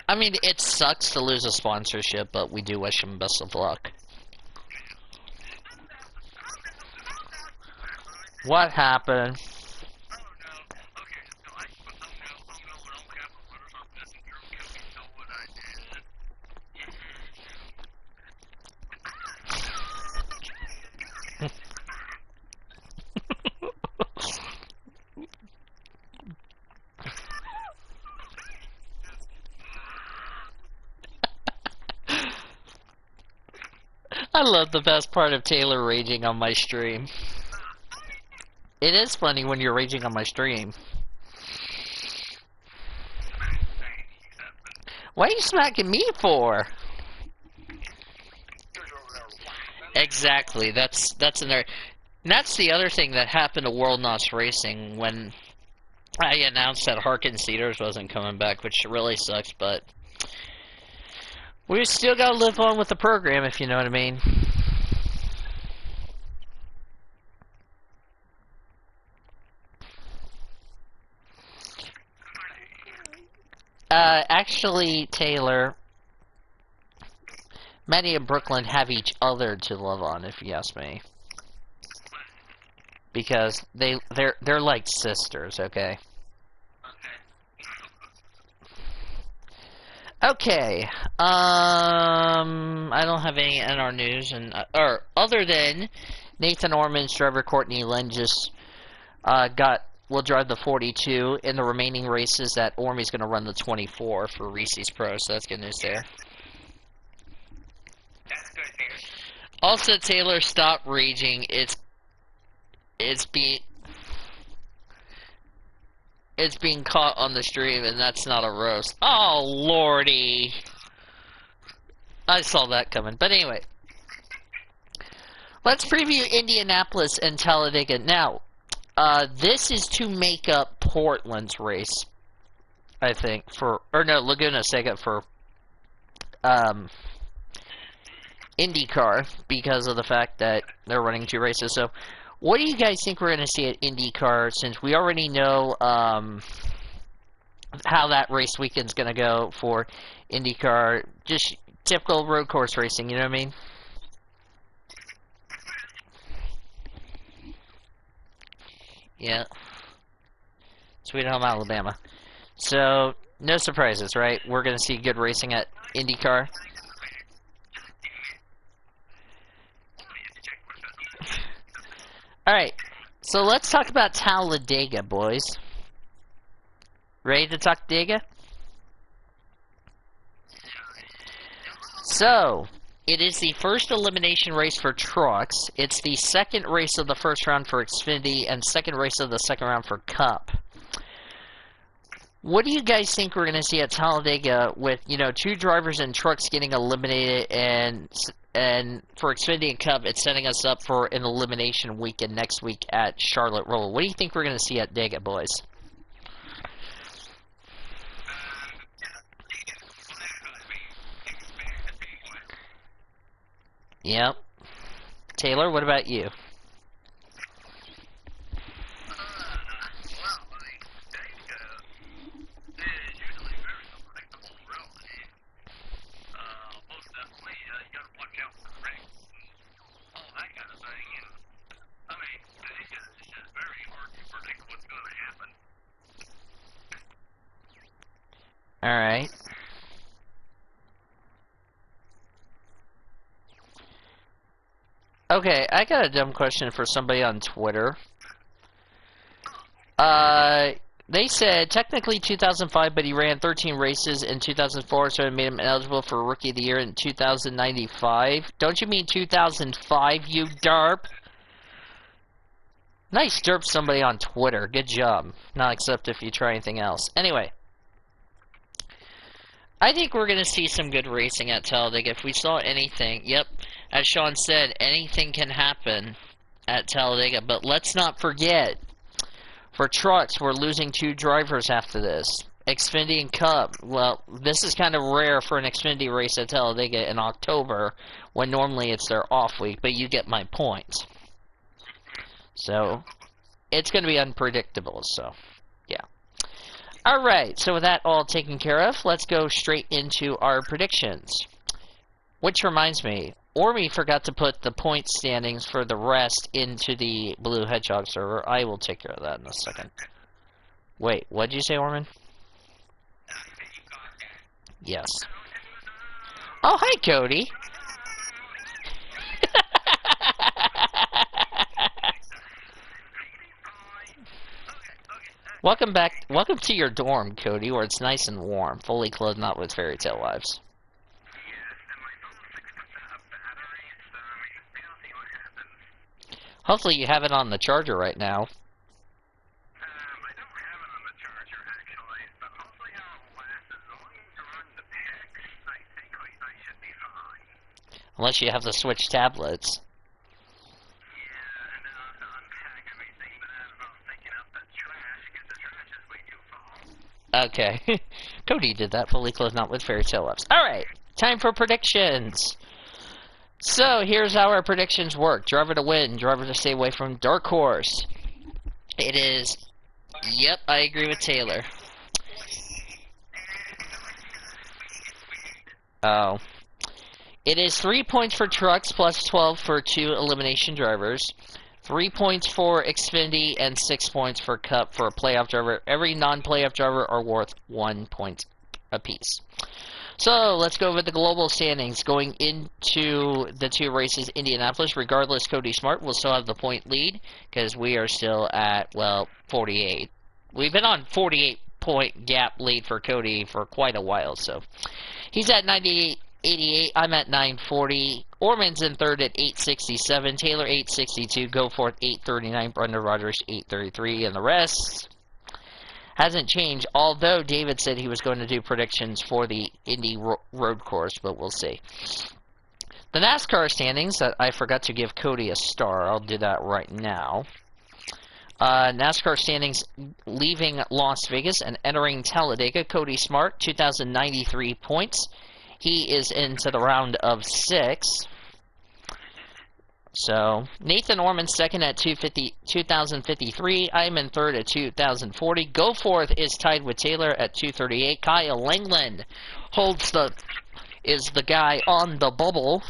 I mean, it sucks to lose a sponsorship, but we do wish him best of luck. What happened? I love the best part of Taylor raging on my stream. It is funny when you're raging on my stream. What are you smacking me for? Exactly. That's another. And that's the other thing that happened to World NOS Racing when I announced that Harkin Cedars wasn't coming back, which really sucks, but we still gotta live on with the program, if you know what I mean. Actually, Taylor, many in Brooklyn have each other to love on, if you ask me. Because they're like sisters, okay? Okay, I don't have any NR news, and or other than Nathan Orman's driver Courtney Lynn just will drive the 42 in the remaining races. That Ormy's going to run the 24 for Reese's Pro, so that's good news there. That's good news. Also, Taylor, stop raging. It's being caught on the stream, and that's not a roast. Oh, lordy. I saw that coming. But anyway. Let's preview Indianapolis and Talladega. Now, this is to make up Portland's race, I think, Laguna Seca for, IndyCar because of the fact that they're running 2 races. So, what do you guys think we're going to see at IndyCar, since we already know how that race weekend's going to go for IndyCar? Just typical road course racing, you know what I mean? Yeah. Sweet Home, Alabama. So, no surprises, right? We're going to see good racing at IndyCar. Alright, so let's talk about Talladega, boys. Ready to talk Talladega? So, it is the first elimination race for trucks. It's the second race of the first round for Xfinity and second race of the second round for Cup. What do you guys think we're going to see at Talladega with, 2 drivers and trucks getting eliminated, and for Xfinity and Cup, it's setting us up for an elimination weekend next week at Charlotte Roll. What do you think we're going to see at Dega, boys? Yep. Taylor, what about you? Alright. Okay, I got a dumb question for somebody on Twitter. They said, technically 2005, but he ran 13 races in 2004, so it made him eligible for Rookie of the Year in 2095. Don't you mean 2005, you derp? Nice derp, somebody on Twitter. Good job. Not except if you try anything else. Anyway. I think we're going to see some good racing at Talladega. If we saw anything, yep, as Sean said, anything can happen at Talladega. But let's not forget, for trucks, we're losing 2 drivers after this. Xfinity and Cup, well, this is kind of rare for an Xfinity race at Talladega in October, when normally it's their off week, but you get my point. So, it's going to be unpredictable, so, yeah. Alright, so with that all taken care of, let's go straight into our predictions. Which reminds me, Ormy forgot to put the point standings for the rest into the Blue Hedgehog server. I will take care of that in a second. Wait, what did you say, Orman? Yes. Oh, hi, Cody. Welcome back. Welcome to your dorm, Cody, where it's nice and warm, fully clothed, not with fairy tale wives. Hopefully you have it on the charger right now. I don't have it on the charger, actually, but hopefully it'll last as long as you run the packs. I think I should be fine. Unless you have to switch tablets. Okay. Cody did that, fully clothed, not with fairy tale lips. Alright, time for predictions. So, here's how our predictions work. Driver to win, driver to stay away from Dark Horse. It is... Yep, I agree with Taylor. Oh. It is 3 points for trucks, plus 12 for 2 elimination drivers. 3 points for Xfinity and 6 points for Cup for a playoff driver. Every non-playoff driver are worth 1 point apiece. So, let's go over the global standings. Going into the 2 races, Indianapolis, regardless, Cody Smart will still have the point lead, because we are still at, well, 48. We've been on 48-point gap lead for Cody for quite a while, so. He's at 88, I'm at 940. Orman's in third at 867. Taylor 862. Goforth 839. Brendan Rogers 833. And the rest hasn't changed. Although David said he was going to do predictions for the Indy road course, but we'll see. The NASCAR standings, that I forgot to give Cody a star. I'll do that right now. NASCAR standings leaving Las Vegas and entering Talladega. Cody Smart, 2,093 points. He is into the round of 6. So, Nathan Orman second at 2,053. I'm in third at 2,040. Goforth is tied with Taylor at 238. Kyle Langland is the guy on the bubble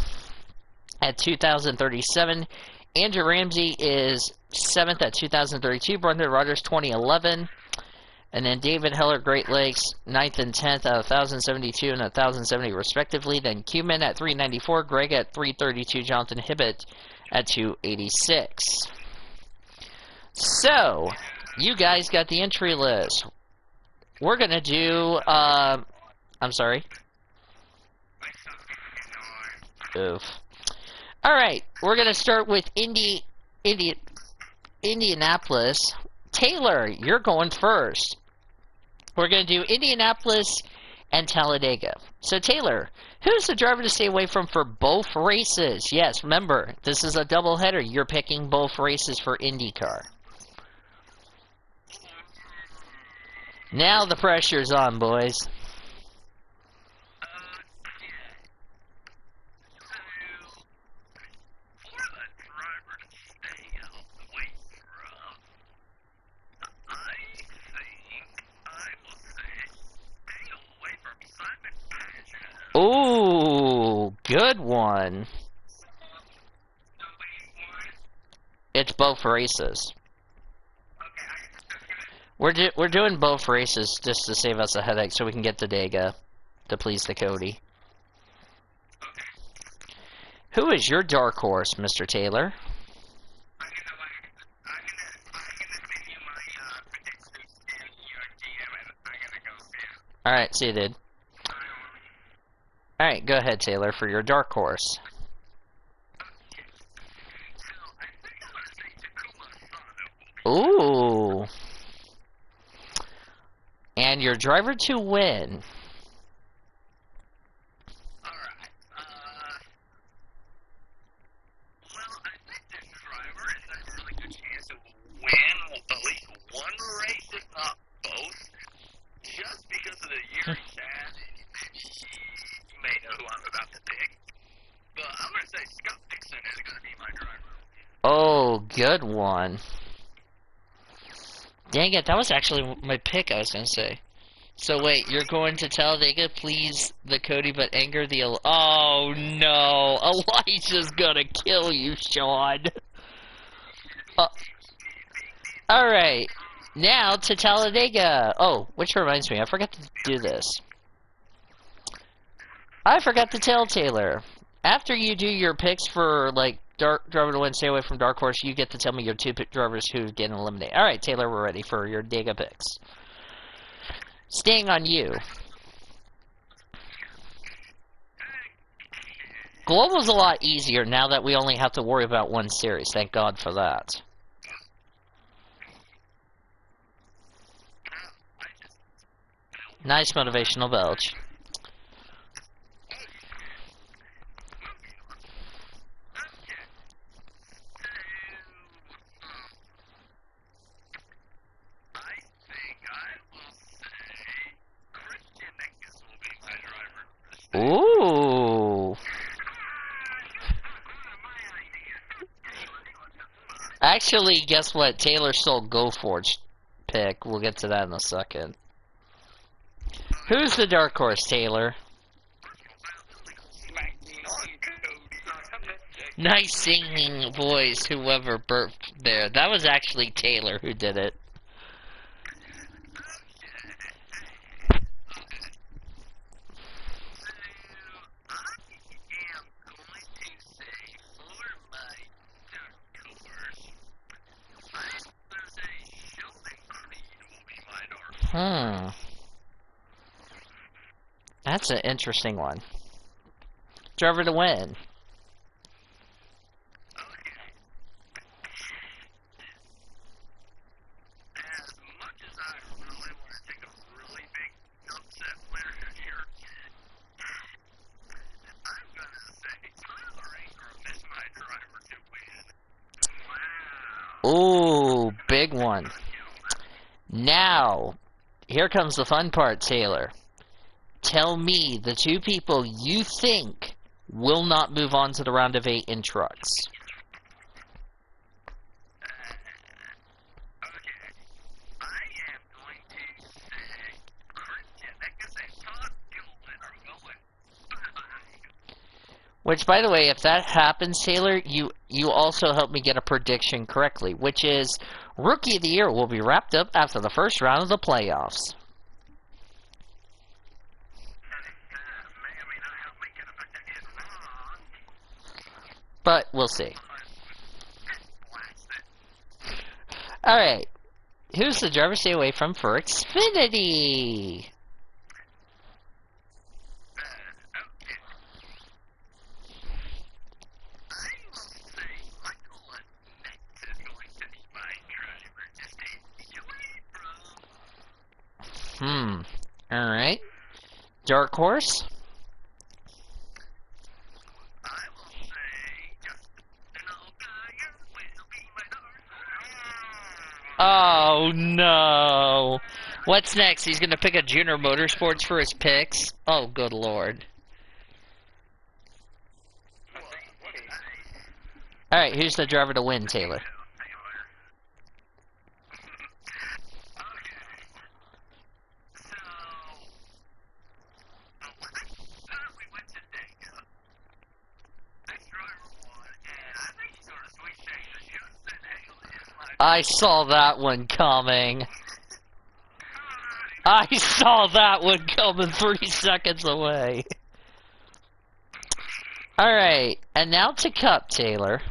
at 2,037. Andrew Ramsey is 7th at 2,032. Brendan Rogers 2011. And then David Heller, Great Lakes, 9th and 10th at 1,072 and 1,070 respectively. Then Cuman at 394, Greg at 332, Jonathan Hibbett at 286. So, you guys got the entry list. We're going to do, I'm sorry. Oof. Alright, we're going to start with Indianapolis. Taylor, you're going first. We're going to do Indianapolis and Talladega. So, Taylor, who's the driver to stay away from for both races? Yes, remember, this is a doubleheader. You're picking both races for IndyCar. Now the pressure's on, boys. Ooh, good one. It's both races. We're doing both races just to save us a headache, so we can get the Dega to please the Cody. Who is your dark horse, Mr. Taylor? Alright, see you, dude. Alright, go ahead, Taylor, for your dark horse. Ooh. And your driver to win. Alright, well, I think this driver has a really good chance to win at least one race, if not both, just because of the year he's had. You may know who I'm about to pick, but I'm going to say Scott Dixon is going to be my driver. Oh, good one. Dang it, that was actually my pick, I was going to say. So wait, you're going to Talladega, please the Cody, but anger the oh no, Elijah's gonna kill you, Sean. Alright, now to Talladega. Oh, which reminds me, I forgot to do this. I forgot to tell Taylor. After you do your picks for, like, dark driver to win, stay away from dark horse, you get to tell me your two drivers who get eliminated. Alright, Taylor, we're ready for your Dega picks. Staying on you. Global's a lot easier now that we only have to worry about one series. Thank God for that. Nice motivational belch. Ooh. Actually, guess what? Taylor stole Goforth's pick. We'll get to that in a second. Who's the dark horse, Taylor? Nice singing voice, whoever burped there. That was actually Taylor who did it. That's an interesting one. Driver to win. As much as I really want to take a really big upset player here, I'm going to say Tyler Ingram is my driver to win. Wow. Ooh, big one. Now, here comes the fun part, Taylor. Tell me the two people you think will not move on to the round of 8 in trucks. Which, by the way, if that happens, Taylor, you also helped me get a prediction correctly, which is Rookie of the Year will be wrapped up after the first round of the playoffs. But we'll see. Alright. Who's the driver stay away from for Xfinity? Alright. Dark Horse? Oh no! What's next? He's gonna pick a Junior Motorsports for his picks? Oh, good lord. Alright, who's the driver to win, Taylor? I saw that one coming. I saw that one coming 3 seconds away. Alright, and now to Cup, Taylor.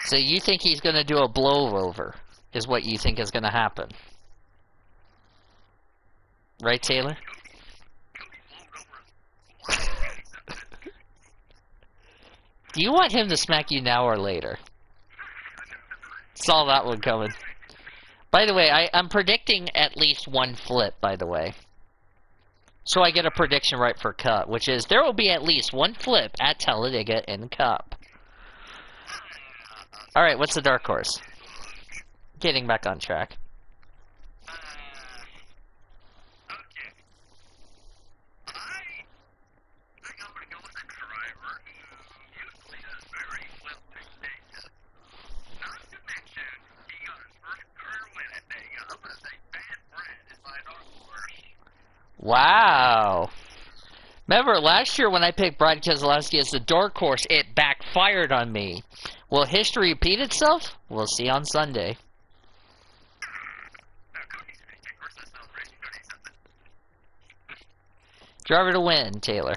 So you think he's going to do a blowover, is what you think is going to happen. Right, Taylor? Do you want him to smack you now or later? Saw that one coming. By the way, I'm predicting at least one flip, by the way. So I get a prediction right for Cup, which is there will be at least one flip at Talladega in Cup. Alright, what's the dark horse? Getting back on track. Wow. Remember, last year when I picked Brad Keselowski as the dark horse, it backfired on me. Will history repeat itself? We'll see on Sunday. Driver to win, Taylor.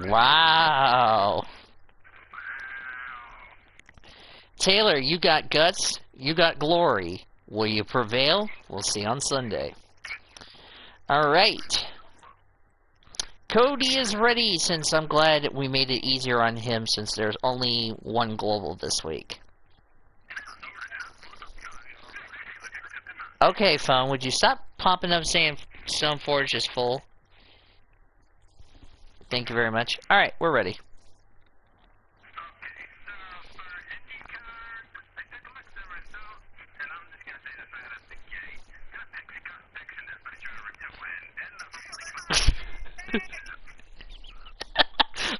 Wow. Taylor, you got guts, you got glory. Will you prevail? We'll see on Sunday. Alright. Cody is ready, since I'm glad we made it easier on him since there's only one global this week. Okay, phone, would you stop popping up saying Stone Forge is full? Thank you very much. Alright, we're ready.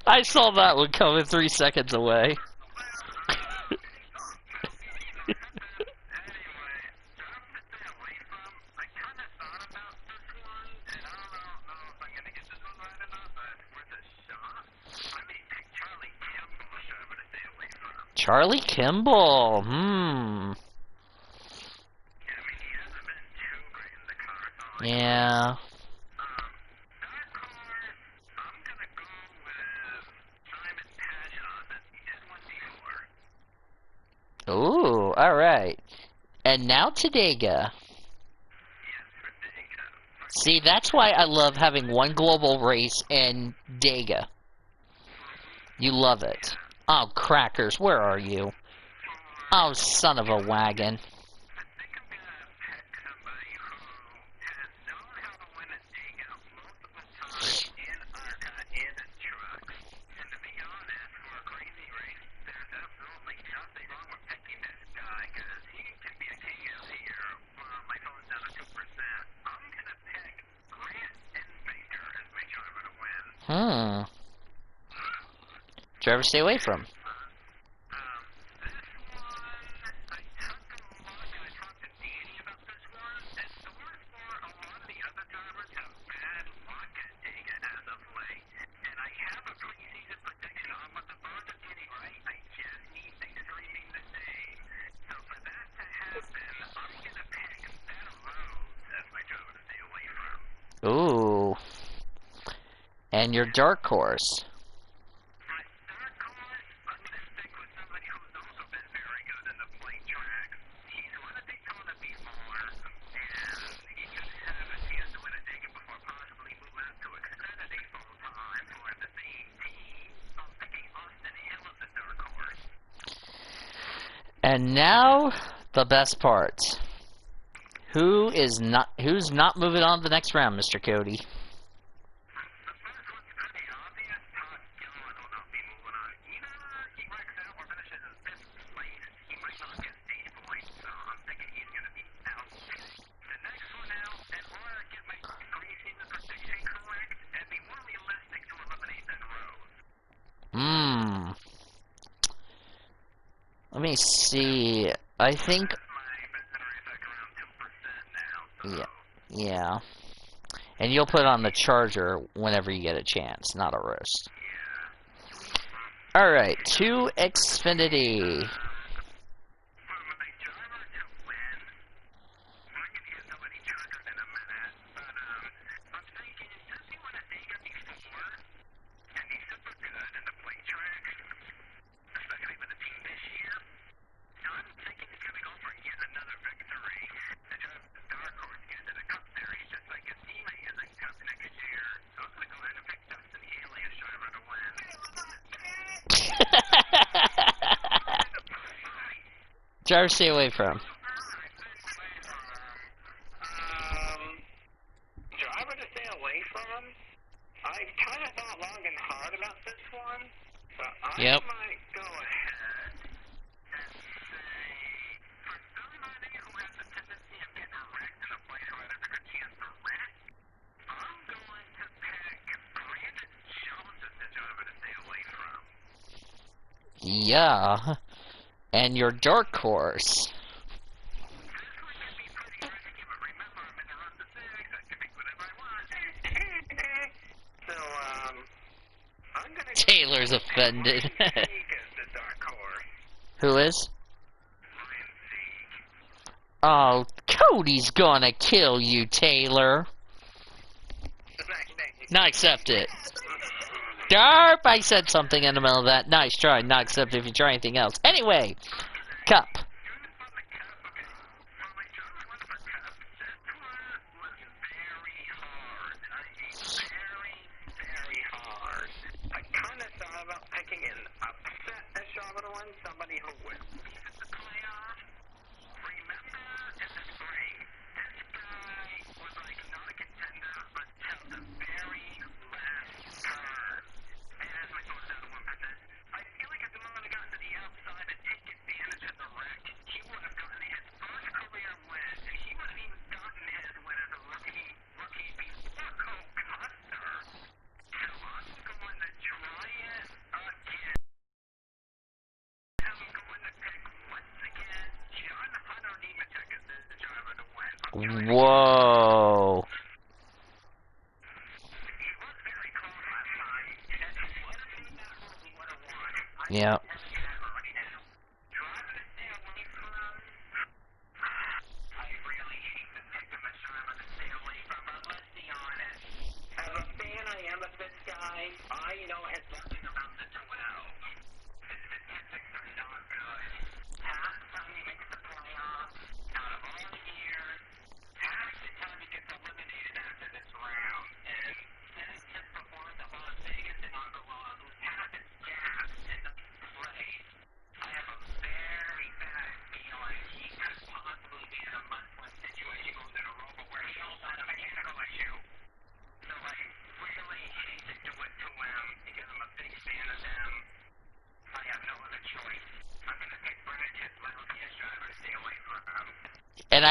I saw that one coming 3 seconds away. Charlie Kimball, Yeah. Ooh, alright. And now Talladega. See, that's why I love having one global race in Dega. You love it. Oh, crackers, where are you? Oh, son of a wagon. I think I'm gonna pick somebody who has known how to win a Dega multiple times in ARCA and in trucks. And to be honest, for a crazy race, there's absolutely nothing wrong with picking this guy, because he can be a king out here. My phone's down to 2%. I'm gonna pick Grant Enfinger as my driver to win. Driver, stay away from. This one, I took a look and I talked to Danny about this one, and stores for a lot of the other drivers have bad luck at Dega as of late. And I have a preseason prediction on what the birds are getting right. I just need things to remain the same. So for that to happen, I'm gonna pick Better Roads as my driver to stay away from. Ooh. And your dark horse. My dark horse, I'm gonna stick with somebody who's also been very good in the plate tracks. He's won a Daytona before, and he could have a chance to win a Dega before possibly moving up to Xfinity full time for the same team. So I'm picking Austin Hill as the dark horse. And now, the best part. Who's not moving on to the next round, Mr. Cody? The first one's pretty obvious. Todd Gilliland will not be moving on. Either he wrecks out or finishes in 5th place. He might not get stage points, so I'm thinking he's going to be out. The next one out, in order to get my preseason prediction correct and be more realistic to eliminate Ben Rose. Let me see. I think. That's my best race like around 2% now. So. Yeah. And you'll put on the charger whenever you get a chance, not a roast. Alright, to Xfinity. From a driver to win, I'm going to get somebody chartered in a minute, but I'm thinking since he won a Dega before, and he's super good in the plate tracks, especially with the team this year, I'm thinking he's going to go for yet another victory to drive the dark horse get into the Cup Series, just like his teammate is in Cup next year. So I'm going to go ahead and pick Dustin Haley as driver to win. Driver, stay away from. Driver to stay away from? I kind of thought long and hard about this one, so I might go ahead and say, for somebody who has a tendency of getting wrecked in a place where there's a good chance to wreck, I'm going to pick Brandon Jones as the driver to stay away from. Yeah. And your dark horse. This one can be pretty risky, but remember, I'm in the run to 6, I can pick whatever I want. So, I'm gonna go Taylor's offended. Ryan Sieg as the dark horse. Who is? Ryan Sieg. Oh, Cody's gonna kill you, Taylor. Not accept it. Darp! I said something in the middle of that. Nice try. Not accept it if you try anything else. Anyway, Cup. Somebody who would be at the playoffs. Remember in the spring, this guy was like not a contender until the very last turn. And as my phone's down to 1%, I feel like if the would have gotten to the outside and taken advantage of the wreck, he would have gotten his first career win, and he would have even gotten his win as a rookie before Cole Custer. So I'm going to try it again. I'm going to pick once again John Hunter Nemechek as the driver to win. Whoa. He was very close last time, and if he would have made that move, he would have won. Yeah. Driving to stay away from, I really hate to pick him as driver to stay away from, but let's be honest. As a fan, I am a Fitz guy. I know his nothing about the 12. His statistics are not good. Half the time he makes the playoffs, out of all the years, half the time he gets eliminated after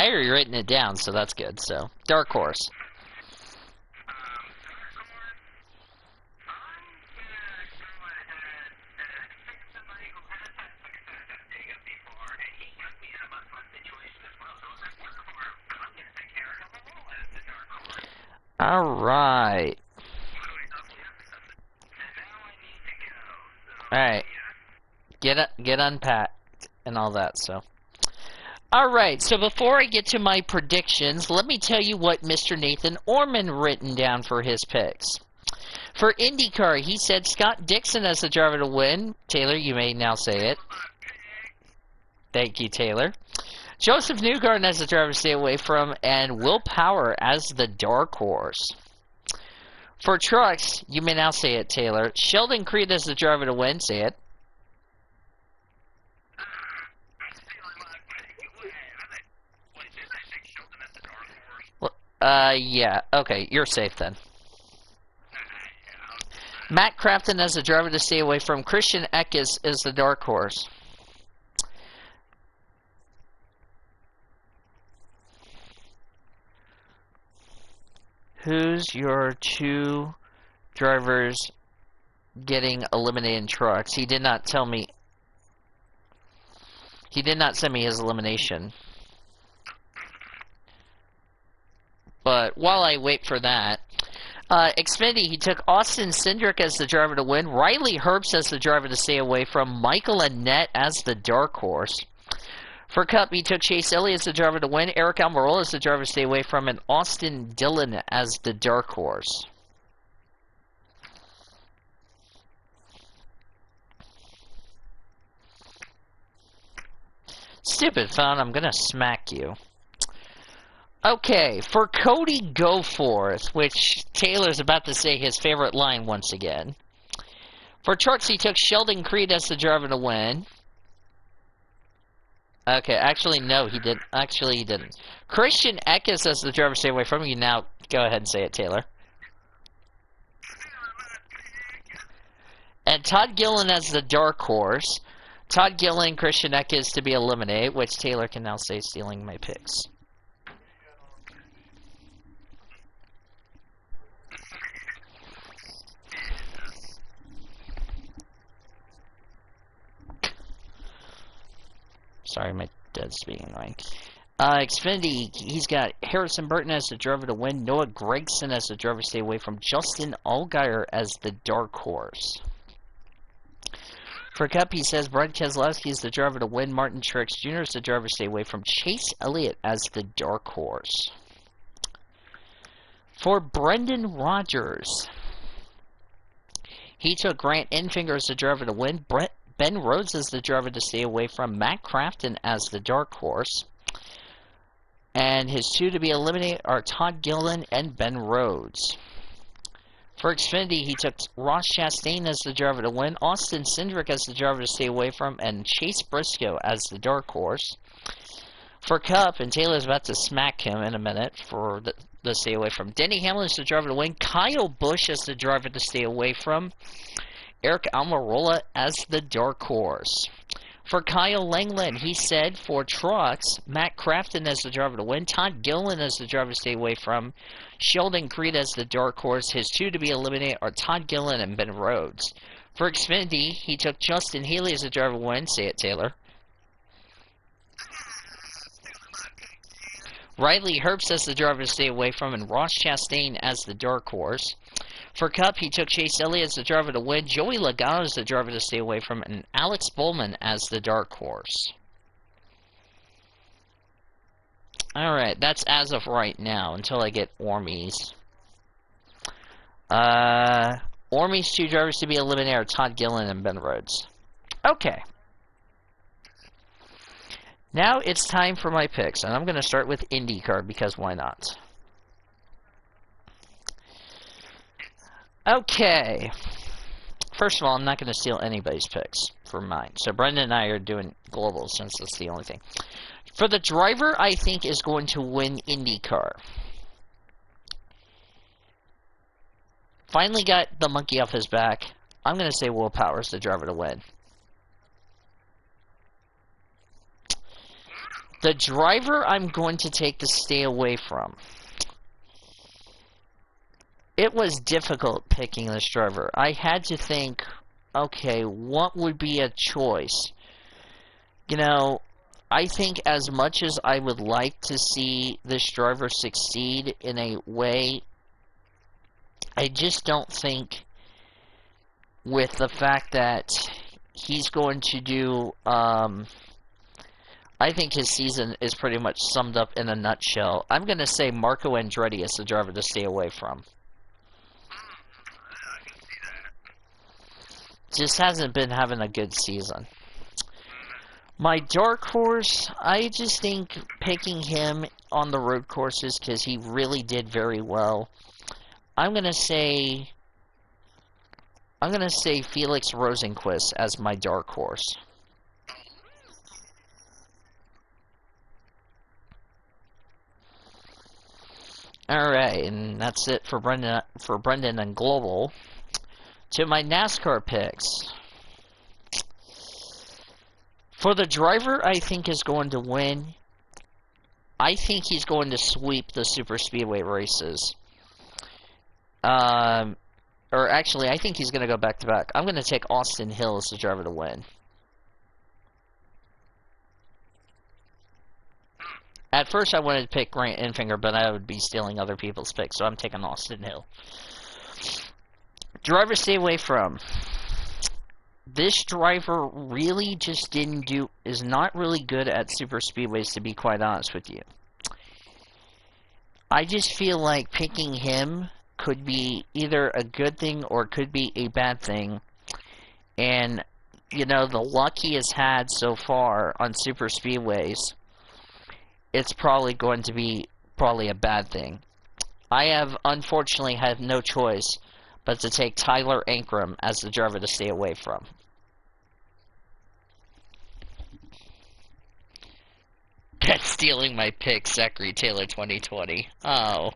I already written it down, so that's good. So, dark horse. Alright. Alright. Get unpacked and all that, so. Alright, so before I get to my predictions, let me tell you what Mr. Nathan Orman written down for his picks. For IndyCar, he said Scott Dixon as the driver to win. Taylor, you may now say it. Thank you, Taylor. Joseph Newgarden as the driver to stay away from, and Will Power as the dark horse. For trucks, you may now say it, Taylor. Sheldon Creed as the driver to win. Say it. Yeah. Okay, you're safe then. Matt Crafton as the driver to stay away from. Christian Eckes is the dark horse. Who's your two drivers getting eliminated in trucks? He did not tell me. He did not send me his elimination. But while I wait for that, Xfinity, he took Austin Cindric as the driver to win, Riley Herbst as the driver to stay away from, Michael Annett as the dark horse. For Cup, he took Chase Elliott as the driver to win, Eric Almirola as the driver to stay away from, and Austin Dillon as the dark horse. Stupid phone, I'm gonna smack you. Okay, for Cody Goforth, which Taylor's about to say his favorite line once again. For trucks, he took Sheldon Creed as the driver to win. Okay, actually, no, he didn't. Actually, he didn't. Christian Eckes as the driver to stay away from you. Now, go ahead and say it, Taylor. And Todd Gillen as the dark horse. Todd Gillen, Christian Eckes to be eliminated, which Taylor can now say stealing my picks. Sorry, my dad's being annoying. Xfinity, he's got Harrison Burton as the driver to win, Noah Gragson as the driver to stay away from, Justin Allgaier as the dark horse. For Cup, he says Brad Keselowski is the driver to win, Martin Truex Jr. is the driver to stay away from, Chase Elliott as the dark horse. For Brendan Rodgers, he took Grant Enfinger as the driver to win, Ben Rhodes is the driver to stay away from, Matt Crafton as the dark horse. And his two to be eliminated are Todd Gillen and Ben Rhodes. For Xfinity, he took Ross Chastain as the driver to win, Austin Cindric as the driver to stay away from, and Chase Briscoe as the dark horse. For Cup, and Taylor's about to smack him in a minute for the stay away from, Denny Hamlin is the driver to win, Kyle Busch as the driver to stay away from, Eric Almirola as the dark horse. For Kyle Langland, he said for trucks, Matt Crafton as the driver to win, Todd Gillen as the driver to stay away from, Sheldon Creed as the dark horse. His two to be eliminated are Todd Gillen and Ben Rhodes. For Xfinity, he took Justin Healy as the driver to win. Say it, Taylor. Riley Herbst as the driver to stay away from, and Ross Chastain as the dark horse. For Cup, he took Chase Elliott as the driver to win, Joey Logano as the driver to stay away from, and Alex Bowman as the dark horse. Alright, that's as of right now, until I get Ormy's. Ormy's two drivers to be eliminated are Todd Gillen and Ben Rhodes. Okay. Now it's time for my picks, and I'm going to start with IndyCar, because why not? Okay. First of all, I'm not going to steal anybody's picks for mine. So Brendan and I are doing global, since that's the only thing. For the driver I think is going to win IndyCar. Finally got the monkey off his back. I'm going to say Will Power is the driver to win. The driver I'm going to take to stay away from. It was difficult picking this driver. I had to think, okay, what would be a choice? You know, I think as much as I would like to see this driver succeed in a way, I just don't think with the fact that he's going to do, I think his season is pretty much summed up in a nutshell. I'm going to say Marco Andretti is the driver to stay away from. I can see that. Just hasn't been having a good season. My dark horse, I just think picking him on the road courses because he really did very well. I'm gonna say Felix Rosenqvist as my dark horse. Alright, and that's it for Brendan and Global. To my NASCAR picks. For the driver I think is going to win, I think he's going to sweep the super speedway races. Or actually, I think he's going to go back to back. I'm going to take Austin Hill as the driver to win. At first I wanted to pick Grant Enfinger, but I would be stealing other people's picks, so I'm taking Austin Hill. Driver stay away from. This driver really just is not really good at super speedways, to be quite honest with you. I just feel like picking him could be either a good thing or it could be a bad thing. And, you know, the luck he has had so far on super speedways, it's probably going to be a bad thing. I have unfortunately had no choice but to take Tyler Ankrum as the driver to stay away from. That's stealing my pick, Zachary Taylor 2020. Oh.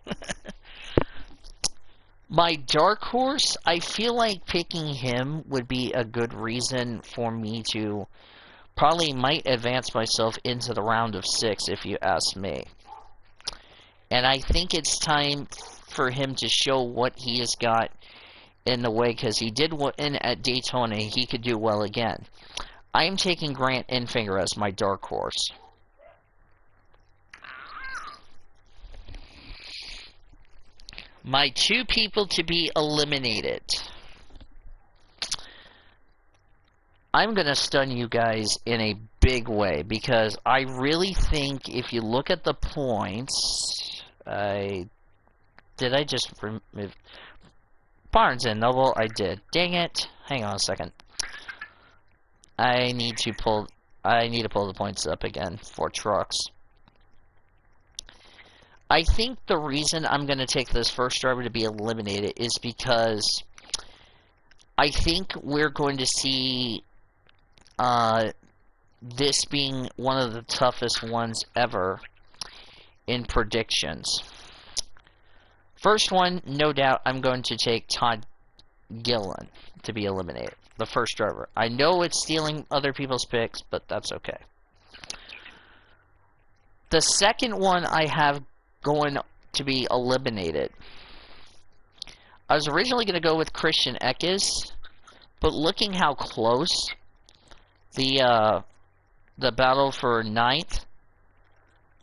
My dark horse, I feel like picking him would be a good reason for me to probably might advance myself into the round of 6 if you ask me. And I think it's time for him to show what he has got in the way, because he did win at Daytona, he could do well again. I am taking Grant Enfinger as my dark horse. My 2 people to be eliminated. I'm going to stun you guys in a big way, because I really think if you look at the points, did I just remove Barnes and Noble? I did. Dang it. Hang on a second. I need to pull the points up again for trucks. I think the reason I'm going to take this first driver to be eliminated is because I think we're going to see this being one of the toughest ones ever in predictions. First one, no doubt, I'm going to take Todd Gilliland to be eliminated. The first driver. I know it's stealing other people's picks, but that's okay. The second one I have going to be eliminated. I was originally going to go with Christian Eckes, but looking how close the battle for 9th,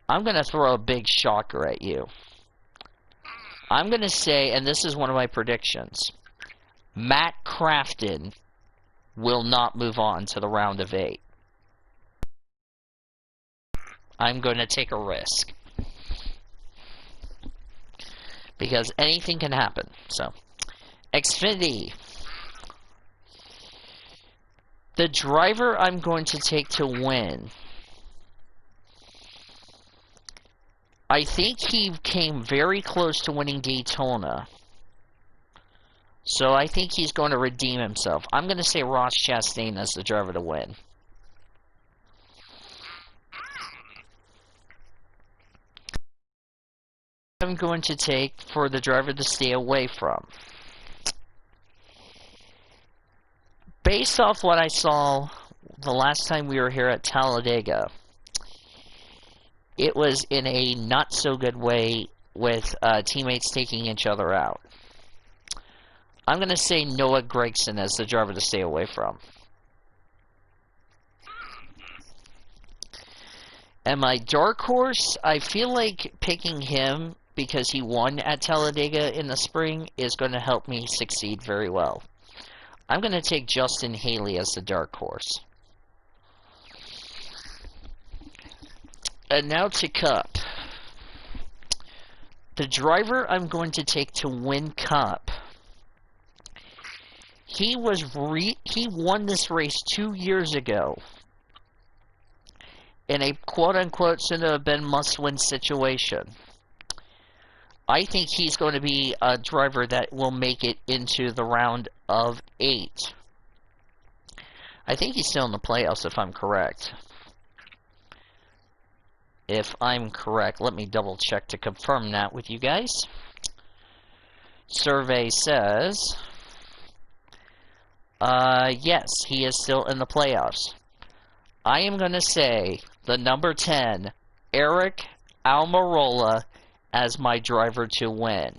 I'm going to throw a big shocker at you. I'm going to say, and this is one of my predictions, Matt Crafton will not move on to the round of 8. I'm going to take a risk, because anything can happen. So, Xfinity. The driver I'm going to take to win, I think he came very close to winning Daytona. So I think he's going to redeem himself. I'm going to say Ross Chastain as the driver to win. I'm going to take for the driver to stay away from. Based off what I saw the last time we were here at Talladega, it was in a not-so-good way with teammates taking each other out. I'm going to say Noah Gragson as the driver to stay away from. And my dark horse, I feel like picking him because he won at Talladega in the spring is going to help me succeed very well. I'm going to take Justin Haley as the dark horse. And now to Cup. The driver I'm going to take to win Cup. He won this race 2 years ago in a quote-unquote should have been must-win situation. I think he's going to be a driver that will make it into the round of 8. I think he's still in the playoffs if I'm correct. If I'm correct, let me double check to confirm that with you guys. Survey says, yes, he is still in the playoffs. I am going to say the number 10, Eric Almirola, as my driver to win.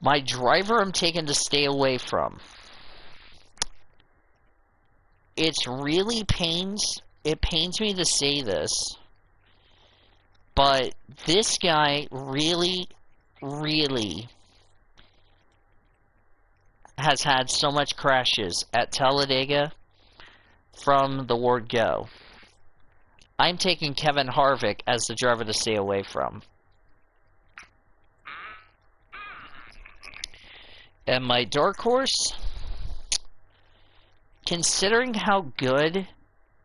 My driver I'm taking to stay away from. It pains me to say this, but this guy really has had so much crashes at Talladega from the word go. I'm taking Kevin Harvick as the driver to stay away from. And my dark horse, considering how good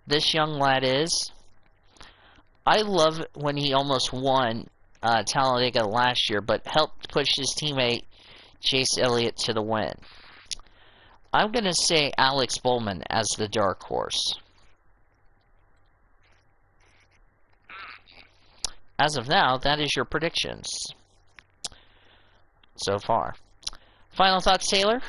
this young lad is, I love when he almost won Talladega last year, but helped push his teammate Chase Elliott to the win. I'm going to say Alex Bowman as the dark horse. As of now, that is your predictions so far. Final thoughts, Taylor?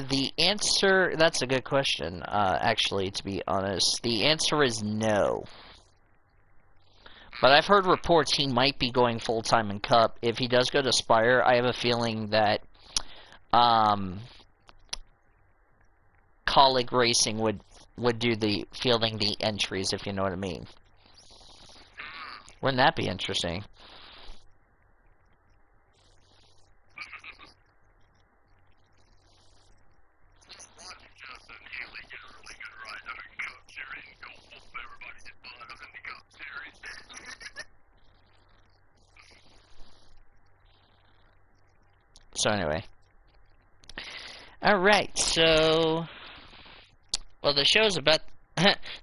The answer, that's a good question, actually, to be honest. The answer is no. But I've heard reports he might be going full-time in Cup. If he does go to Spire, I have a feeling that Colleague Racing would do the fielding the entries, if you know what I mean. Wouldn't that be interesting? So anyway. Alright, so... Well, the show's about...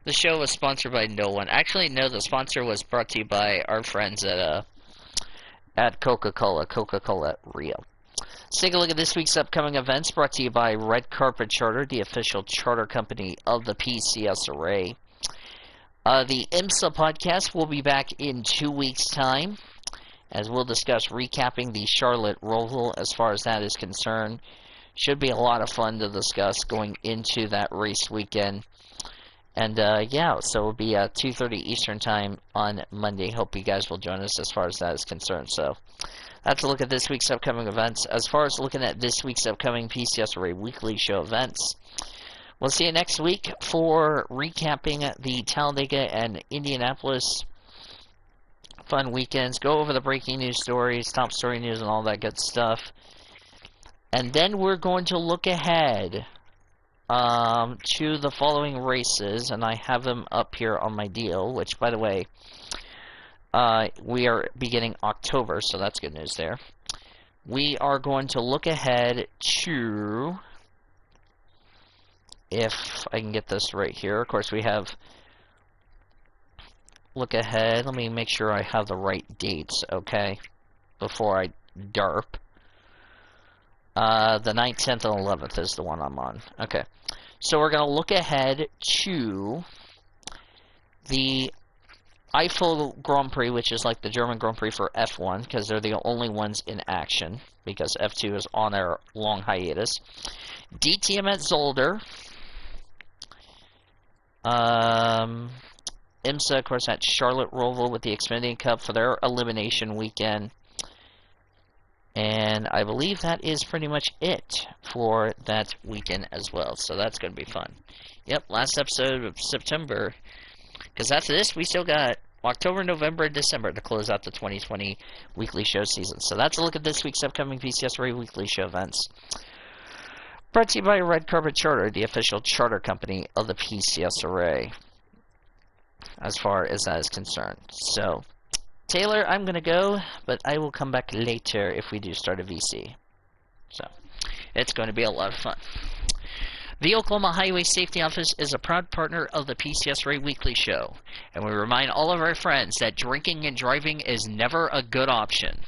the show was sponsored by no one. Actually, no, the sponsor was brought to you by our friends at Coca-Cola. Coca-Cola Rio. Let's take a look at this week's upcoming events, brought to you by Red Carpet Charter, the official charter company of the PCSRA. The IMSA podcast will be back in 2 weeks' time, as we'll discuss recapping the Charlotte Roval as far as that is concerned. Should be a lot of fun to discuss going into that race weekend. And, yeah, so it'll be 2:30 Eastern Time on Monday. Hope you guys will join us as far as that is concerned. So, that's a look at this week's upcoming events. As far as looking at this week's upcoming PCSRA Weekly Show events, we'll see you next week for recapping the Talladega and Indianapolis fun weekends. Go over the breaking news stories, top story news, and all that good stuff. And then we're going to look ahead to the following races, and I have them up here on my deal, which, by the way, we are beginning October, so that's good news there. We are going to look ahead to, if I can get this right here, of course we have, look ahead, let me make sure I have the right dates, okay, before I DARP. The 9th, 10th, and 11th is the one I'm on. Okay, so we're going to look ahead to the Eiffel Grand Prix, which is like the German Grand Prix for F1, because they're the only ones in action, because F2 is on their long hiatus. DTM at Zolder. IMSA, of course, at Charlotte Roval with the Xfinity Cup for their elimination weekend. And I believe that is pretty much it for that weekend as well. So that's going to be fun. Yep, last episode of September. Because after this, we still got October, November, and December to close out the 2020 weekly show season. So that's a look at this week's upcoming PCSRA weekly show events. Brought to you by Red Carpet Charter, the official charter company of the PCSRA, as far as that is concerned. So, Taylor, I'm going to go, but I will come back later if we do start a VC. So, it's going to be a lot of fun. The Oklahoma Highway Safety Office is a proud partner of the PCSRA Weekly Show, and we remind all of our friends that drinking and driving is never a good option.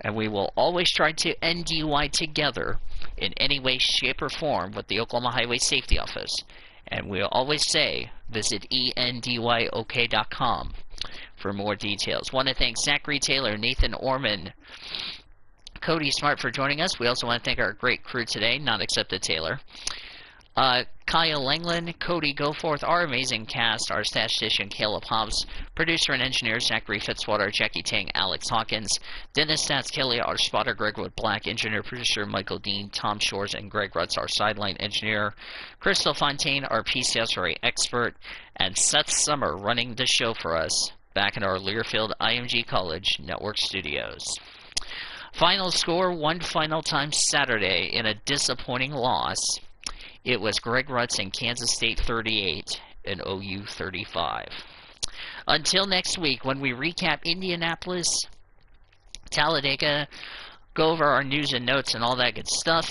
And we will always try to end DUI together in any way, shape, or form with the Oklahoma Highway Safety Office. And we'll always say, visit enduyok.com for more details. Want to thank Zachary Taylor, Nathan Orman, Cody Smart for joining us. We also want to thank our great crew today, not except the Taylor. Kyle Langland, Cody Goforth, our amazing cast, our statistician Caleb Hobbs, producer and engineer Zachary Fitzwater, Jackie Tang, Alex Hawkins, Dennis Stats Kelly, our spotter Greg Wood Black, engineer producer Michael Dean, Tom Shores, and Greg Rutz, our sideline engineer, Crystal Fontaine, our PCSRA expert, and Seth Summer running the show for us back in our Learfield IMG College Network studios. Final score, one final time Saturday in a disappointing loss. It was Greg Rutz in Kansas State 38 and OU 35. Until next week, when we recap Indianapolis, Talladega, go over our news and notes and all that good stuff,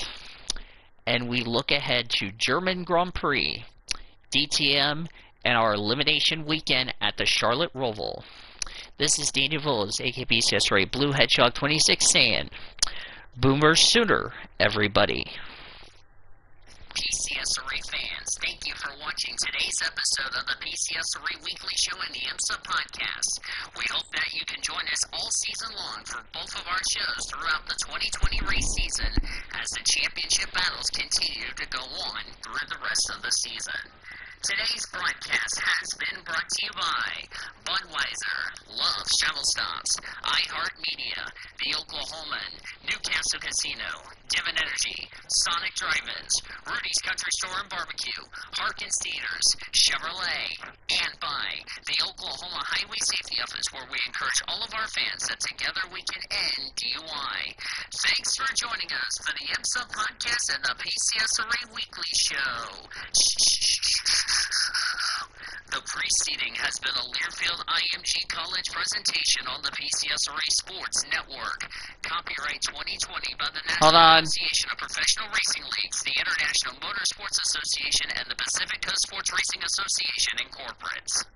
and we look ahead to German Grand Prix, DTM, and our elimination weekend at the Charlotte Roval. This is Daniel Voles, aka PCSRA Blue Hedgehog 26, saying, Boomer Sooner, everybody. PCSRA fans, thank you for watching today's episode of the PCSRA Weekly Show and the IMSA podcast. We hope that you can join us all season long for both of our shows throughout the 2020 race season as the championship battles continue to go on through the rest of the season. Today's broadcast has been brought to you by Budweiser, Love's Travel Stops, iHeartMedia, The Oklahoman, Newcastle Casino, Devon Energy, Sonic Drive-Ins, Rudy's Country Store and Barbecue, Harkins Theaters, Chevrolet, and by the Oklahoma Highway Safety Office, where we encourage all of our fans that together we can end DUI. Thanks for joining us for the IMSA podcast and the PCSRA Weekly Show. The preceding has been a Learfield IMG College presentation on the PCSRA Sports Network. Copyright 2020 by the National Association of Professional Racing Leagues, the International Motorsports Association, and the Pacific Coast Sports Racing Association, Incorporated.